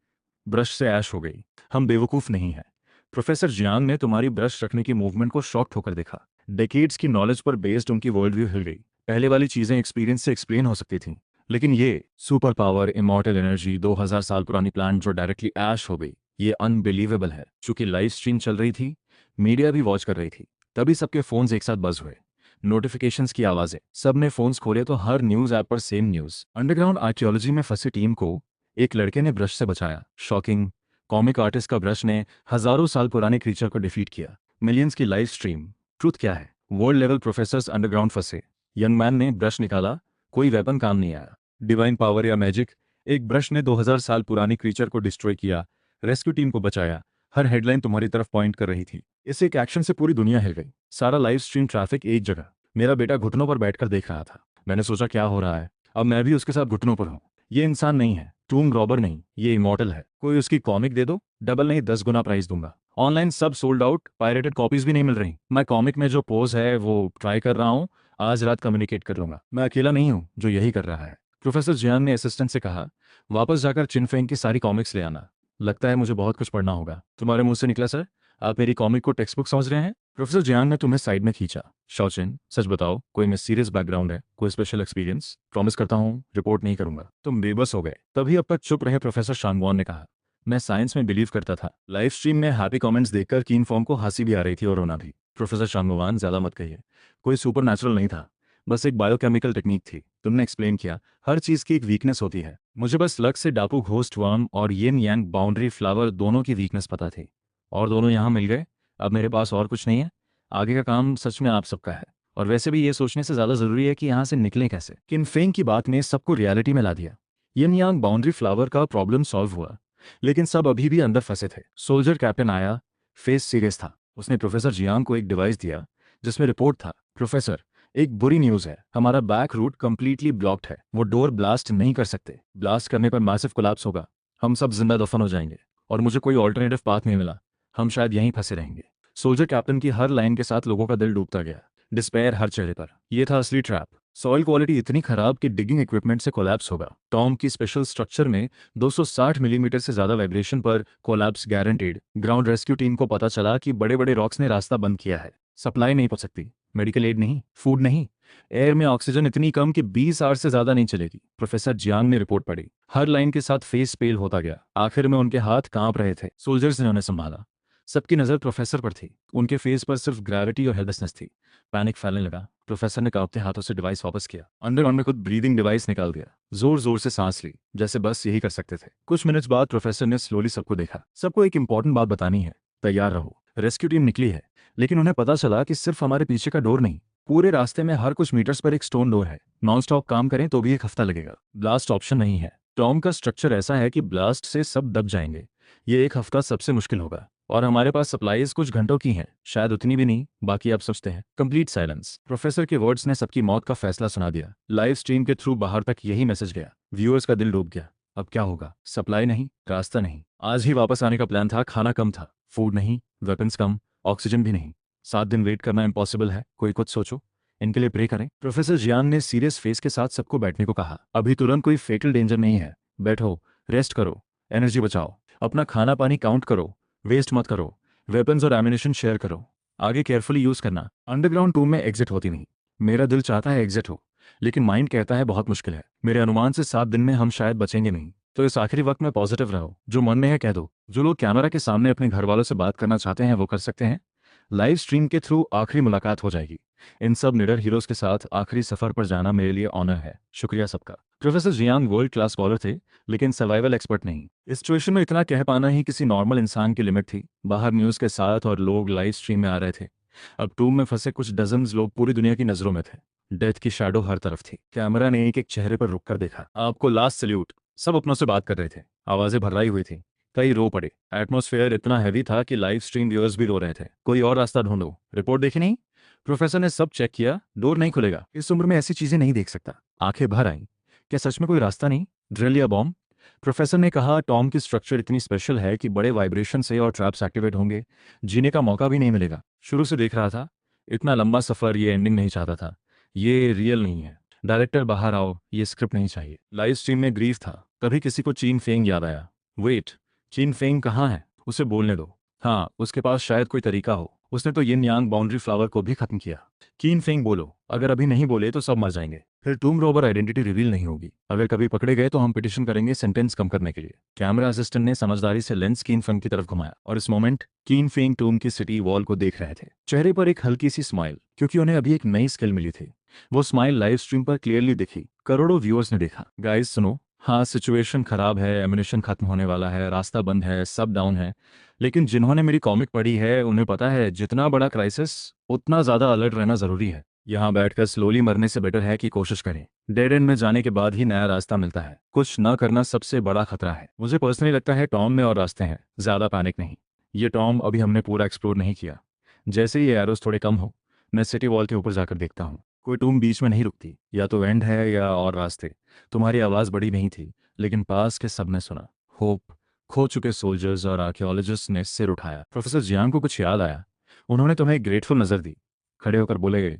ब्रश से ऐश हो गई। हम बेवकूफ़ नहीं हैं। प्रोफेसर जियांग ने तुम्हारी ब्रश रखने की मूवमेंट को शॉक्ड होकर देखा। डेकेड्स की नॉलेज पर बेस्ड उनकी वर्ल्ड व्यू हिल गई। पहले वाली चीज़ें एक्सपीरियंस से एक्सप्लेन हो सकती थीं, लेकिन ये सुपर पावर, इमॉर्टल एनर्जी, 2000 साल पुरानी प्लांट जो डायरेक्टली ऐश हो गई, ये अनबिलीवेबल है। चूंकि लाइव स्ट्रीम चल रही थी, मीडिया भी वॉच कर रही थी, तभी सबके फोन्स एक साथ बज हुए। नोटिफिकेशंस की आवाज़ें। सबने फोन्स खोले तो हर न्यूज़ ऐप पर सेम न्यूज़। अंडरग्राउंड आर्कियोलॉजी में फंसी टीम को एक लड़के ने ब्रश से बचाया। शॉकिंग। कॉमिक आर्टिस्ट का ब्रश ने हजारों साल पुराने क्रीचर को डिफीट किया। मिलियंस की लाइव स्ट्रीम। ट्रूथ क्या है? वर्ल्ड लेवल प्रोफेसर्स अंडरग्राउंड फंसे। यंग मैन ने ब्रश निकाला, कोई वेपन काम नहीं आया। डिवाइन पावर या मैजिक? एक ब्रश ने 2000 साल पुरानी क्रीचर को डिस्ट्रॉय किया, रेस्क्यू टीम को बचाया। हर हेडलाइन तुम्हारी तरफ पॉइंट कर रही थी। इस एक एक्शन से पूरी दुनिया हिल गई। सारा लाइव स्ट्रीम ट्रैफिक एक जगह। मेरा बेटा घुटनों पर बैठकर देख रहा था। मैंने सोचा क्या हो रहा है। अब मैं भी उसके साथ घुटनों पर हूँ। ये इंसान नहीं है, टूम रॉबर नहीं, ये इमॉर्टल है। कोई उसकी कॉमिक दे दो, डबल नहीं 10 गुना प्राइस दूंगा। ऑनलाइन सब सोल्ड आउट, पायरेटेड कॉपीज भी नहीं मिल रही। मैं कॉमिक में जो पोज है वो ट्राई कर रहा हूँ, आज रात कम्युनिकेट कर लूंगा। मैं अकेला नहीं हूँ जो यही कर रहा है। प्रोफेसर जियान ने असिस्टेंट से कहा, वापस जाकर चिनफेंग की सारी कॉमिक्स ले आना। लगता है मुझे बहुत कुछ पढ़ना होगा। तुम्हारे मुंह से निकला सर, आप मेरी कॉमिक को टेक्स्ट बुक समझ रहे हैं? प्रोफेसर जियांग ने तुम्हें साइड में खींचा। शौचिन, सच बताओ, कोई में सीरियस बैकग्राउंड है, कोई स्पेशल एक्सपीरियंस? प्रॉमिस करता हूँ रिपोर्ट नहीं करूंगा। तुम बेबस हो गए। तभी अब तक चुप रहे प्रोफेसर शांगवान ने कहा, मैं साइंस में बिलीव करता था। लाइव स्ट्रीम में हैप्पी कमेंट्स देखकर कीन फॉर्म को हंसी भी आ रही थी और रोना भी। प्रोफेसर शांगवान, ज्यादा मत कहिए। कोई सुपर नेचुरल नहीं था, बस एक बायोकेमिकल टेक्निक थी। तुमने एक्सप्लेन किया, हर चीज की एक वीकनेस होती है। मुझे बस लक से डापू घोस्ट वर्म और यिन यांग बाउंड्री फ्लावर दोनों की वीकनेस पता थी, और दोनों यहाँ मिल गए। अब मेरे पास और कुछ नहीं है। आगे का काम सच में आप सबका है। और वैसे भी ये सोचने से ज़्यादा ज़रूरी है कि यहाँ से निकलें कैसे। किन फेंग की बात ने सबको रियलिटी में ला दिया। यिन यांग बाउंड्री फ्लावर का प्रॉब्लम सॉल्व हुआ, लेकिन सब अभी भी अंदर फंसे थे। सोल्जर कैप्टन आया, फेस सीरियस था। उसने प्रोफेसर जियांग को एक डिवाइस दिया जिसमें रिपोर्ट था, प्रोफेसर एक बुरी न्यूज़ है, हमारा बैक रूट कंप्लीटली ब्लॉक्ड है। वो डोर ब्लास्ट नहीं कर सकते। ब्लास्ट करने पर मैसिव कोलैप्स होगा, हम सब जिंदा दफन हो जाएंगे। और मुझे कोई ऑल्टरनेटिव पाथ नहीं मिला, हम शायद यहीं फंसे रहेंगे। सोल्जर कैप्टन की हर लाइन के साथ लोगों का दिल डूबता गया, डिस्पेयर हर चेहरे पर। यह था असली ट्रैप। सॉइल क्वालिटी इतनी खराब कि डिगिंग इक्विपमेंट से कोलैप्स होगा। टॉम की स्पेशल स्ट्रक्चर में 260 मिलीमीटर से ज्यादा वाइब्रेशन पर collapse guaranteed. Ground rescue team को पता चला कि बड़े बड़े रॉक्स ने रास्ता बंद किया है। सप्लाई नहीं पहुंच सकती, मेडिकल एड नहीं, फूड नहीं, एयर में ऑक्सीजन इतनी कम कि 20 आवर से ज्यादा नहीं चलेगी। प्रोफेसर जियांग ने रिपोर्ट पढ़ी। हर लाइन के साथ फेस पेल होता गया। आखिर में उनके हाथ कांप रहे थे। सोल्जर्स ने उन्हें संभाला। सबकी नजर प्रोफेसर पर थी। उनके फेस पर सिर्फ ग्रेविटी और हेल्पलेसनेस थी। पैनिक फैलने लगा। प्रोफेसर ने कांपते हाथों से डिवाइस वापस किया। अंडरग्राउंड में खुद ब्रीदिंग डिवाइस निकाल दिया। जोर जोर से सांस ली, जैसे बस यही कर सकते थे। कुछ मिनट्स बाद प्रोफेसर ने स्लोली सबको देखा। सबको एक इंपॉर्टेंट बात बतानी है, तैयार रहो। रेस्क्यू टीम निकली है, लेकिन उन्हें पता चला कि सिर्फ हमारे पीछे का डोर नहीं, पूरे रास्ते में हर कुछ मीटर्स पर एक स्टोन डोर है। नॉन स्टॉप काम करें तो भी एक हफ्ता लगेगा। ब्लास्ट ऑप्शन नहीं है। टॉम का स्ट्रक्चर ऐसा है कि ब्लास्ट से सब दब जाएंगे। ये एक हफ्ता सबसे मुश्किल होगा, और हमारे पास सप्लाईज कुछ घंटों की हैं, शायद उतनी भी नहीं। बाकी आप सोचते हैं। Complete silence. प्रोफेसर के वर्ड्स ने सबकी मौत का फैसला सुना दिया। लाइव स्ट्रीम के थ्रू बाहर तक यही मैसेज गया। व्यूअर्स का दिल डूब गया। अब क्या होगा? सप्लाई नहीं, रास्ता नहीं। आज ही वापस आने का प्लान था। खाना कम था, फूड नहीं, वेपन्स कम, ऑक्सीजन भी नहीं। 7 दिन वेट करना इम्पॉसिबल है। कोई कुछ सोचो, इनके लिए प्रे करें। प्रोफेसर जियांग ने सीरियस फेस के साथ सबको बैठने को कहा। अभी तुरंत कोई फेटल डेंजर नहीं है। बैठो, रेस्ट करो, एनर्जी बचाओ, अपना खाना पानी काउंट करो, वेस्ट मत करो, वेपन्स और एमिनेशन शेयर करो, आगे केयरफुली यूज करना। अंडरग्राउंड टूम में एग्जिट होती नहीं। मेरा दिल चाहता है एग्जिट हो, लेकिन माइंड कहता है बहुत मुश्किल है। मेरे अनुमान से 7 दिन में हम शायद बचेंगे नहीं। तो इस आखिरी वक्त में पॉजिटिव रहो, जो मन में है कह दो। जो लोग कैमरा के सामने अपने घर वालों से बात करना चाहते हैं वो कर सकते हैं। लाइव स्ट्रीम के थ्रू आखिरी मुलाकात हो जाएगी। इन सब निडर हीरोज के साथ आखिरी सफर पर जाना मेरे लिए ऑनर है। शुक्रिया सबका। Professor Jiang world class bowler थे, लेकिन सर्वाइवल एक्सपर्ट नहीं। इस सिचुएशन में इतना कह पाना ही किसी नॉर्मल इंसान की लिमिट थी। बाहर न्यूज के साथ और लोग लाइव स्ट्रीम में आ रहे थे। अब टूम में फंसे कुछ डजन्स लोग पूरी दुनिया की नजरों में थे। डेथ की शैडो हर तरफ थी। कैमरा ने एक एक चेहरे पर रुक कर देखा। आपको लास्ट सल्यूट। सब अपनों से बात कर रहे थे, आवाजें भरलाई हुई थी, कई रो पड़े। एटमॉस्फेयर इतना हैवी था कि लाइव स्ट्रीम व्यूअर्स भी रो रहे थे। कोई और रास्ता ढूंढो। रिपोर्ट देखी नहीं? प्रोफेसर ने सब चेक किया। डोर नहीं खुलेगा। इस उम्र में ऐसी चीजें नहीं देख सकता। आंखें भर आईं। क्या सच में कोई रास्ता नहीं? ड्रिल या बॉम्ब? प्रोफेसर ने कहा, टॉम की स्ट्रक्चर इतनी स्पेशल है कि बड़े वाइब्रेशन से और ट्रैप्स एक्टिवेट होंगे, जीने का मौका भी नहीं मिलेगा। शुरू से देख रहा था, इतना लंबा सफर, ये एंडिंग नहीं चाहता था। ये रियल नहीं है। डायरेक्टर बाहर आओ, ये स्क्रिप्ट नहीं चाहिए। लाइव स्ट्रीम में ग्रीफ था। तभी किसी को चीन फेंग याद आया। वेट, चीन फेंग कहाँ है? उसे बोलने दो। हाँ, उसके पास शायद कोई तरीका हो। उसने तो यिन यांग बाउंड्री फ्लावर को भी खत्म किया। कीन फेंग बोलो। अगर अभी नहीं बोले तो सब मर जाएंगे। फिर टूम रोबर आइडेंटिटी रिवील नहीं होगी। अगर कभी पकड़े गए तो हम पिटिशन करेंगे सेंटेंस कम करने के लिए। कैमरा असिस्टेंट ने समझदारी से लेंस कीन फेंग की तरफ घुमाया, और इस मोमेंट कीन फेंग टूम की सिटी वॉल को देख रहे थे। चेहरे पर एक हल्की सी स्माइल, क्योंकि उन्हें अभी एक नई स्किल मिली थी। वो स्माइल लाइव स्ट्रीम पर क्लियरली दिखी। करोड़ों व्यूअर्स ने देखा। गाइस सुनो, हाँ सिचुएशन खराब है, एमिनेशन खत्म होने वाला है, रास्ता बंद है, सब डाउन है, लेकिन जिन्होंने मेरी कॉमिक पढ़ी है उन्हें पता है जितना बड़ा क्राइसिस उतना ज्यादा अलर्ट रहना जरूरी है। यहाँ बैठकर स्लोली मरने से बेटर है कि कोशिश करें। डेड एंड में जाने के बाद ही नया रास्ता मिलता है। कुछ न करना सबसे बड़ा खतरा है। मुझे पर्सनली लगता है टॉम में और रास्ते हैं, ज्यादा पैनिक नहीं। ये टॉम अभी हमने पूरा एक्सप्लोर नहीं किया। जैसे ही एरोस थोड़े कम हो, मैं सिटी वॉल के ऊपर जाकर देखता हूँ। कोई टूम बीच में नहीं रुकती। या तो एंड है या और रास्ते। तुम्हारी आवाज़ बड़ी नहीं थी, लेकिन पास के सबने सुना। होप। खो चुके सोल्जर्स और आर्कियोलॉजिस्ट ने सिर उठाया। प्रोफेसर जियांग को कुछ याद आया। उन्होंने तुम्हें ग्रेटफुल नजर दी। खड़े होकर बोले,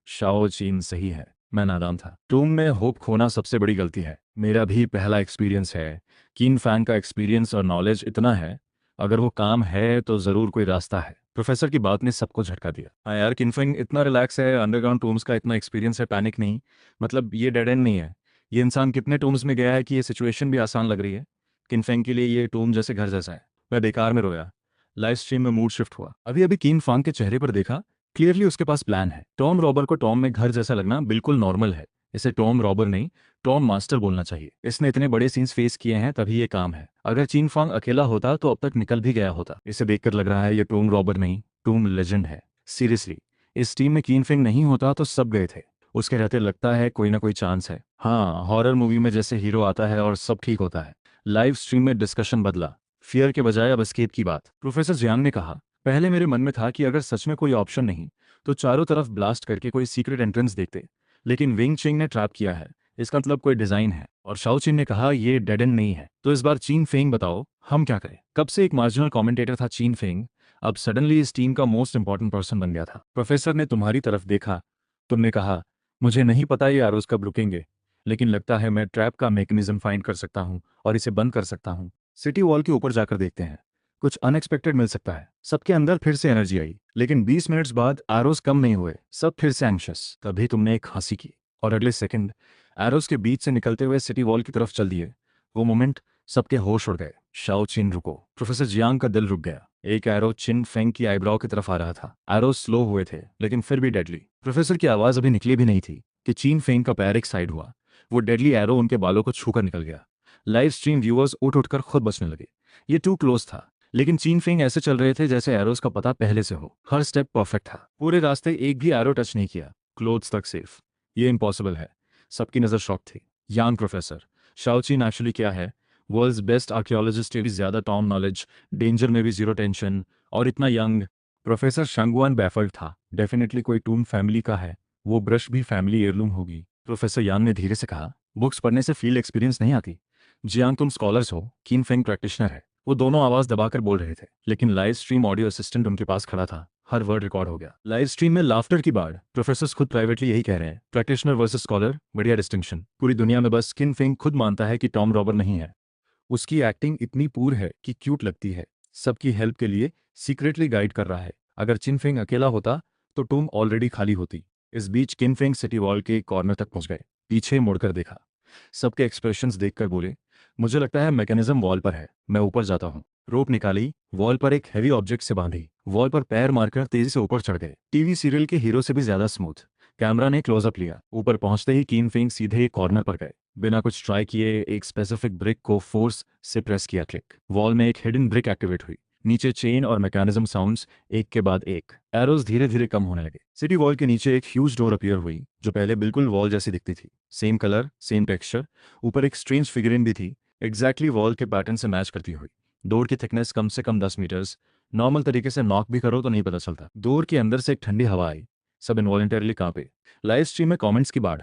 शाओ चीन सही है, मैं नादान था। टूम में होप खोना सबसे बड़ी गलती है। मेरा भी पहला एक्सपीरियंस है। कीन फैन का एक्सपीरियंस और नॉलेज इतना है, अगर वो काम है तो ज़रूर कोई रास्ता है। प्रोफेसर की बात ने सबको झटका दिया। हाँ यार, किनफेंग इतना रिलैक्स है, अंडरग्राउंड टूम्स का इतना एक्सपीरियंस है, पैनिक नहीं। मतलब ये डेड एंड नहीं है। ये इंसान कितने टूम्स में गया है कि ये सिचुएशन भी आसान लग रही है। किनफेंग के लिए ये टूम जैसे घर जैसा है। वह बेकार में रोया। लाइव स्ट्रीम में मूड शिफ्ट हुआ। अभी अभी कीन फांग के चेहरे पर देखा, क्लियरली उसके पास प्लान है। टॉम रॉबर को टॉम में घर जैसा लगना बिल्कुल नॉर्मल है। इसे टॉम रॉबर नहीं, टॉम मास्टर बोलना चाहिए। इसने इतने बड़े सीन्स फेस किए हैं तभी ये काम है। अगर चीन फांग अकेला होता तो अब तक निकल भी गया होता। इसे देखकर लग रहा है ये टॉम रॉबर नहीं, टूम लेजेंड है। सीरियसली, इस टीम में कीन फेंग नहीं होता तो सब गए थे। उसके रहते लगता है कोई ना कोई चांस है। हाँ, हॉरर मूवी में जैसे हीरो आता है और सब ठीक होता है। लाइव स्ट्रीम में डिस्कशन बदला, फियर के बजाय अब एस्केप की बात। प्रोफेसर जियांग ने कहा, पहले मेरे मन में था कि अगर सच में कोई ऑप्शन नहीं तो चारों तरफ ब्लास्ट करके कोई सीक्रेट एंट्रेंस देखते, लेकिन विंग चिंग ने ट्रैप किया है, इसका मतलब कोई डिजाइन है। और शाओ चिन ने कहा ये डेड एंड नहीं है। तो इस बार चीन फेंग बताओ हम क्या करें। कब से एक मार्जिनल कमेंटेटर था चीन फेंग, अब सडनली इस टीम का मोस्ट इंपॉर्टेंट पर्सन बन गया था। प्रोफेसर ने तुम्हारी तरफ देखा, तुमने कहा मुझे नहीं पता ये आरोज कब रुकेंगे, लेकिन लगता है मैं ट्रैप का मैकेनिज्म फाइंड कर सकता हूँ और इसे बंद कर सकता हूँ। सिटी वॉल के ऊपर जाकर देखते हैं, कुछ अनएक्सपेक्टेड मिल सकता है। सबके अंदर फिर से एनर्जी आई, लेकिन 20 मिनट्स बाद एरोस कम नहीं हुए, सब फिर से एंग्शियस। तभी तुमने एक हंसी की और अगले सेकंड एरोस के बीच से निकलते हुए सिटी वॉल की तरफ चल दिए। वो मोमेंट सबके होश उड़ गए। शाओ चिन रुको। प्रोफेसर जियांग का दिल रुक गया। एक एरो चिन फेंग की आईब्राउ की तरफ आ रहा था। एरोस स्लो हुए थे लेकिन फिर भी डेडली। प्रोफेसर की आवाज अभी निकली भी नहीं थी कि चीन फेंग का पैर एक साइड हुआ। वो डेडली एरो उनके बालों को छूकर निकल गया। लाइव स्ट्रीम व्यूअर्स उठ उठकर खुद बचने लगे। ये टू क्लोज था, लेकिन चीन फेंग ऐसे चल रहे थे जैसे एरोस का पता पहले से हो। हर स्टेप परफेक्ट था, पूरे रास्ते एक भी एरो टच नहीं किया, क्लोथ्स तक सेफ। ये इम्पॉसिबल है। सबकी नज़र शॉक थी। यांग प्रोफेसर शाओ चीन एक्चुअली क्या है? वर्ल्ड्स बेस्ट आर्कियोलॉजिस्ट से भी ज्यादा टॉम नॉलेज, डेंजर में भी जीरो टेंशन, और इतना यंग। प्रोफेसर शंगुआन बैफल्ड था। डेफिनेटली कोई टूम फैमिली का है। वो ब्रश भी फैमिली एयरलूम होगी। प्रोफेसर यान ने धीरे से कहा, बुक्स पढ़ने से फील्ड एक्सपीरियंस नहीं आती। जियांग तुम स्कॉलर्स हो, कीन फेंग प्रैक्टिशनर है। वो दोनों आवाज दबाकर बोल रहे थे, लेकिन लाइव स्ट्रीम ऑडियो असिस्टेंट उनके पास खड़ा था। हर वर्ड रिकॉर्ड हो गया। लाइव स्ट्रीम में लाफ्टर की बाढ़। प्रोफेसर खुद प्राइवेटली यही कह रहे हैं, प्रैक्टिशनर वर्सेस स्कॉलर, बढ़िया डिस्टिंक्शन। पूरी दुनिया में बस किन फेंग खुद मानता है कि टॉम रॉबर नहीं है। उसकी एक्टिंग इतनी पूर है कि क्यूट लगती है। सबकी हेल्प के लिए सीक्रेटली गाइड कर रहा है। अगर चिनफेंग अकेला होता तो टूम ऑलरेडी खाली होती। इस बीच किनफेंग सिटी वॉल के कॉर्नर तक पहुंच गए। पीछे मुड़कर देखा, सबके एक्सप्रेशंस देखकर बोले, मुझे लगता है मैकेनिज्म वॉल पर है, मैं ऊपर जाता हूँ। रोप निकाली, वॉल पर एक हैवी ऑब्जेक्ट से बांधी, वॉल पर पैर मारकर तेजी से ऊपर चढ़ गए। टीवी सीरियल के हीरो से भी ज्यादा स्मूथ। कैमरा ने क्लोजअप लिया। ऊपर पहुंचते ही कीन फेंग सीधे एक कॉर्नर पर गए। बिना कुछ ट्राई किए एक स्पेसिफिक ब्रिक को फोर्स से प्रेस किया। क्लिक। वॉल में एक हिडन ब्रिक एक्टिवेट हुई। नीचे चेन और मैकेनिज्म साउंड्स एक के बाद एक। एरोज धीरे धीरे कम होने लगे। सिटी वॉल के नीचे एक ह्यूज डोर अपीयर हुई, जो पहले बिल्कुल वॉल जैसी दिखती थी। Same colour, same texture. ऊपर एक स्ट्रेंज फिगरिन भी थी, एग्जैक्टली वॉल के पैटर्न से मैच करती हुई। डोर की थिकनेस कम से कम 10 मीटर्स। नॉर्मल तरीके से नॉक भी करो तो नहीं पता चलता। डोर के अंदर से एक ठंडी हवा आई। सब इनवॉलेंटरली कांपे। लाइव स्ट्रीम में कमेंट्स की बाढ़।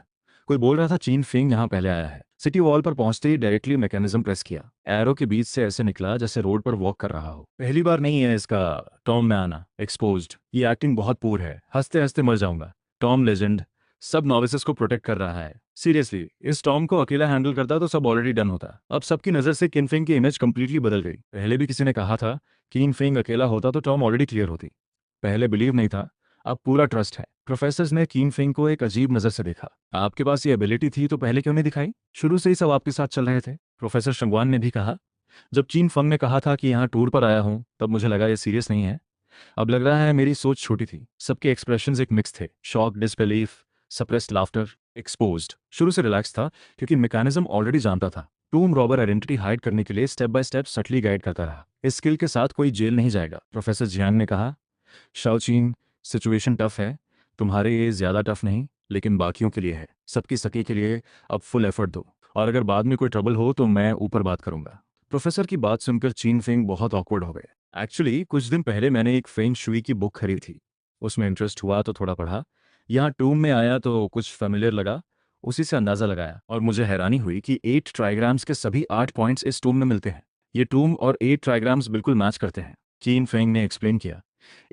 कोई बोल रहा था चीन फेंग यहाँ पहले आया है। सिटी वॉल पर पहुंचते ही डायरेक्टली मैकेनिज्म प्रेस किया। एरो के बीच से ऐसे निकला जैसे रोड पर वॉक कर रहा हो। पहली बार नहीं है इसका टॉम में आना। एक्सपोज्ड। ये एक्टिंग बहुत पूर है, हंसते हंसते मर जाऊंगा। टॉम लेजेंड, सब नॉविसेस को प्रोटेक्ट कर रहा है। सीरियसली, इस टॉम को अकेला हैंडल करता तो सब ऑलरेडी डन होता। अब सबकी नजर से किनफेंग की इमेज कंप्लीटली बदल गई। पहले भी किसी ने कहा था कि किनफेंग अकेला होता तो टॉम ऑलरेडी क्लियर होती। पहले बिलीव नहीं था, अब पूरा ट्रस्ट है। प्रोफेसर ने कीन फेंग को एक अजीब नजर से देखा। आपके पास ये एबिलिटी थी तो पहले क्यों नहीं दिखाई? शुरू से ही सब आपके साथ चल रहे थे। प्रोफेसर शंगवान ने भी कहा, जब चीन फंग ने कहा था कि यहाँ टूर पर आया हूँ तब मुझे लगा ये सीरियस नहीं है। अब लग रहा है मेरी सोच छोटी थी। सबके एक्सप्रेशंस एक मिक्स थे, shock, disbelief, suppressed laughter, exposed. शुरू से रिलैक्स था क्योंकि मैकेनिज्म ऑलरेडी जानता था। टूम रॉबर आइडेंटिटी हाइड करने के लिए step by step subtly guide करता रहा। इस स्किल के साथ कोई जेल नहीं जाएगा। प्रोफेसर जियांग ने कहा, शाओचीन, सिचुएशन टफ है, तुम्हारे लिए ज़्यादा टफ नहीं, लेकिन बाकियों के लिए है। सबकी सके के लिए अब फुल एफर्ट दो, और अगर बाद में कोई ट्रबल हो तो मैं ऊपर बात करूंगा। प्रोफेसर की बात सुनकर चीन फेंग बहुत ऑकवर्ड हो गए। एक्चुअली कुछ दिन पहले मैंने एक फेंग शुई की बुक खरीदी थी, उसमें इंटरेस्ट हुआ तो थोड़ा पढ़ा। यहाँ टूम में आया तो कुछ फेमिलियर लगा, उसी से अंदाज़ा लगाया, और मुझे हैरानी हुई कि 8 ट्राइग्राम्स के सभी 8 पॉइंट्स इस टूम में मिलते हैं। ये टूम और 8 ट्राइग्राम्स बिल्कुल मैच करते हैं। चीन फेंग ने एक्सप्लेन किया,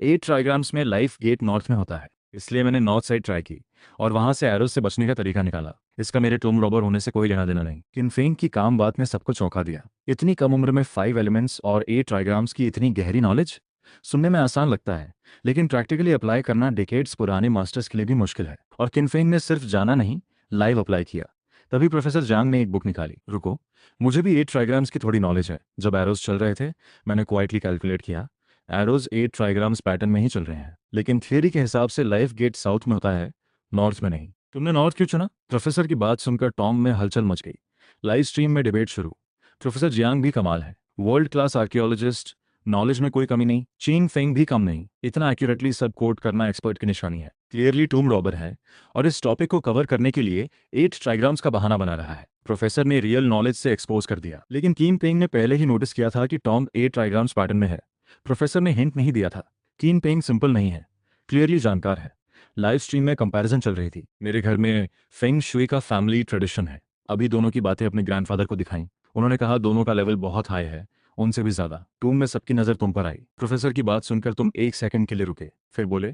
8 ट्राइग्राम्स में लाइफ गेट नॉर्थ में होता है, इसलिए मैंने नॉर्थ साइड ट्राई की और वहां से एरोस से बचने का तरीका निकाला। इसका मेरे टूम रॉबर होने से कोई लेना देना नहीं। किनफेंग की काम बात ने सबको चौंका दिया। इतनी कम उम्र में 5 एलिमेंट्स और 8 ट्राइग्राम्स की इतनी गहरी नॉलेज। सुनने में आसान लगता है, लेकिन प्रैक्टिकली अप्लाई करना डेकेड्स पुराने मास्टर्स के लिए भी मुश्किल है। और किनफेंग ने सिर्फ जाना नहीं, लाइव अप्लाई किया। तभी प्रोफेसर जांग ने एक बुक निकाली। रुको, मुझे भी 8 ट्राइग्राम्स की थोड़ी नॉलेज है। जब एरोस चल रहे थे मैंने क्वाइटली कैलकुलेट किया, एरोज 8 ट्राइग्राम्स पैटर्न में ही चल रहे हैं, लेकिन थियरी के हिसाब से लाइफ गेट साउथ में होता है, नॉर्थ में नहीं। तुमने नॉर्थ क्यों चुना? प्रोफेसर की बात सुनकर टॉम में हलचल मच गई। लाइव स्ट्रीम में डिबेट शुरू। प्रोफेसर जियांग भी कमाल है, वर्ल्ड क्लास आर्कियोलॉजिस्ट, नॉलेज में कोई कमी नहीं, चीन फेंग भी कम नहीं। इतना एक्यूरेटली सब कोट करना एक्सपर्ट की निशानी है। क्लियरली टूम रॉबर है और इस टॉपिक को कवर करने के लिए 8 ट्राइग्राम्स का बहाना बना रहा है। प्रोफेसर ने रियल नॉलेज से एक्सपोज कर दिया, लेकिन कीन पेंग ने पहले ही नोटिस किया था कि टॉम 8 ट्राइग्राम्स पैटर्न में है। प्रोफेसर ने हिंट नहीं दिया था। कीन पेंग सिंपल नहीं है, क्लियरली जानकार है। लाइव स्ट्रीम में कंपैरिजन चल रही थी। मेरे घर में फेंग शुई का फैमिली ट्रेडिशन है। अभी दोनों की बातें अपने ग्रैंडफादर को दिखाई। उन्होंने कहा दोनों का लेवल बहुत हाई है, उनसे भी ज्यादा। टूम में सबकी नजर तुम पर आई। प्रोफेसर की बात सुनकर तुम एक सेकंड के लिए रुके, फिर बोले,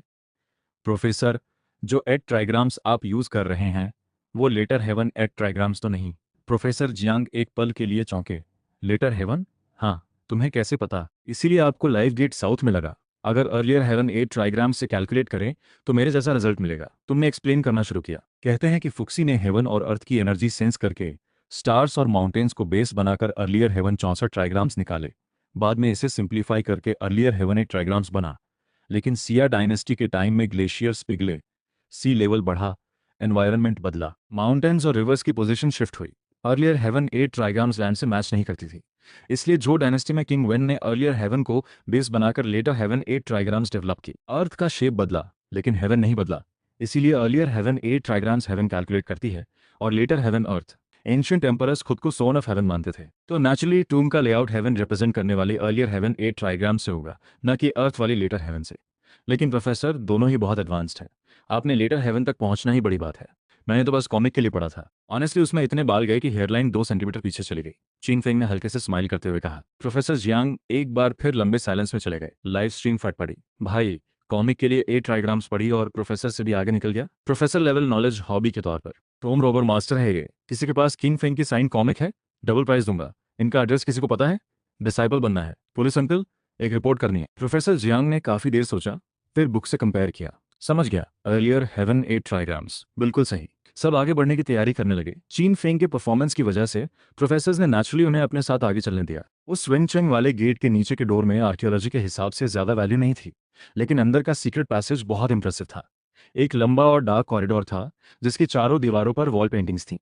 प्रोफेसर, जो एट ट्राइग्राम्स आप यूज कर रहे हैं वो लेटर हेवन एट ट्राइग्राम्स तो नहीं? प्रोफेसर जियांग एक पल के लिए चौंके। Letter haven? हाँ, तुम्हें कैसे पता? इसीलिए आपको लाइव गेट साउथ में लगा। अगर अर्लियर हेवन 8 ट्राइग्राम से कैलकुलेट करें तो मेरे जैसा रिजल्ट मिलेगा। तुमने एक्सप्लेन करना शुरू किया। कहते हैं कि फुक्सी ने हेवन और अर्थ की एनर्जी सेंस करके स्टार्स और माउंटेन्स को बेस बनाकर अर्लियर हेवन 64 ट्राइग्राम्स निकाले। बाद में इसे सिंप्लीफाई करके अर्लियर हेवन 8 ट्राइग्राम्स बना। लेकिन सिया डायनेस्टी के टाइम में ग्लेशियर्स पिघले, सी लेवल बढ़ा, एनवायरनमेंट बदला, माउंटेन्स और रिवर्स की पोजीशन शिफ्ट हुई। अर्लियर हेवन 8 ट्राइग्राम्स लैंड से मैच नहीं करती थी। इसलिए जो डायनेस्टी में किंग वेन ने अर्लियर हेवन को बेस बनाकर लेटर हेवन 8 ट्राइग्राम्स डेवलप की। अर्थ का शेप बदला लेकिन हेवन नहीं बदला। इसीलिए अर्लियर हेवन 8 ट्राइग्राम्स हेवन कैलकुलेट करती है और लेटर हेवन अर्थ। एंशिएंट एम्परर्स खुद को सोन ऑफ हेवन मानते थे, तो नेचुरली टूम का लेआउट हेवन रिप्रेजेंट करने वाले अर्लियर हेवन 8 ट्राइग्राम्स से होगा, न कि अर्थ वाली लेटर हेवन से। लेकिन प्रोफेसर, दोनों ही बहुत एडवांस्ड है। आपने लेटर हेवन तक पहुंचना ही बड़ी बात है। मैंने तो बस कॉमिक के लिए पढ़ा था। ऑनेस्टली उसमें इतने बाल गए कि हेयरलाइन 2 सेंटीमीटर पीछे चली गई। चीन फेंग ने हल्के से स्माइल करते हुए कहा। प्रोफेसर जियांग एक बार फिर लंबे साइलेंस में चले गए। लाइव स्ट्रीम फट पड़ी। भाई, कॉमिक के लिए 8 ट्राइग्राम्स पढ़ी और प्रोफेसर से भी आगे निकल गया। प्रोफेसर लेवल नॉलेज हॉबी के तौर पर। टॉम रॉबर मास्टर है ये। किसी के पास किंग फेंग की साइन कॉमिक है? डबल प्राइस दूंगा। इनका एड्रेस किसी को पता है? डिसाइपल बनना है। पुलिस अंकल, एक रिपोर्ट करनी है। प्रोफेसर जियांग ने काफी देर सोचा, फिर बुक से कंपेयर किया। समझ गया, अर्लियर हेवन 8 ट्राइग्राम्स, बिल्कुल सही। सब आगे बढ़ने की तैयारी करने लगे। चीन फेंग के परफॉर्मेंस की वजह से प्रोफेसर्स ने नेचुरली उन्हें अपने साथ आगे चलने दिया। उस विंगचेंग वाले गेट के नीचे के डोर में आर्कियोलॉजी के हिसाब से ज्यादा वैल्यू नहीं थी, लेकिन अंदर का सीक्रेट पैसेज बहुत इंप्रेसिव था। एक लंबा और डार्क कॉरिडोर था जिसकी चारों दीवारों पर वॉल पेंटिंग्स थी।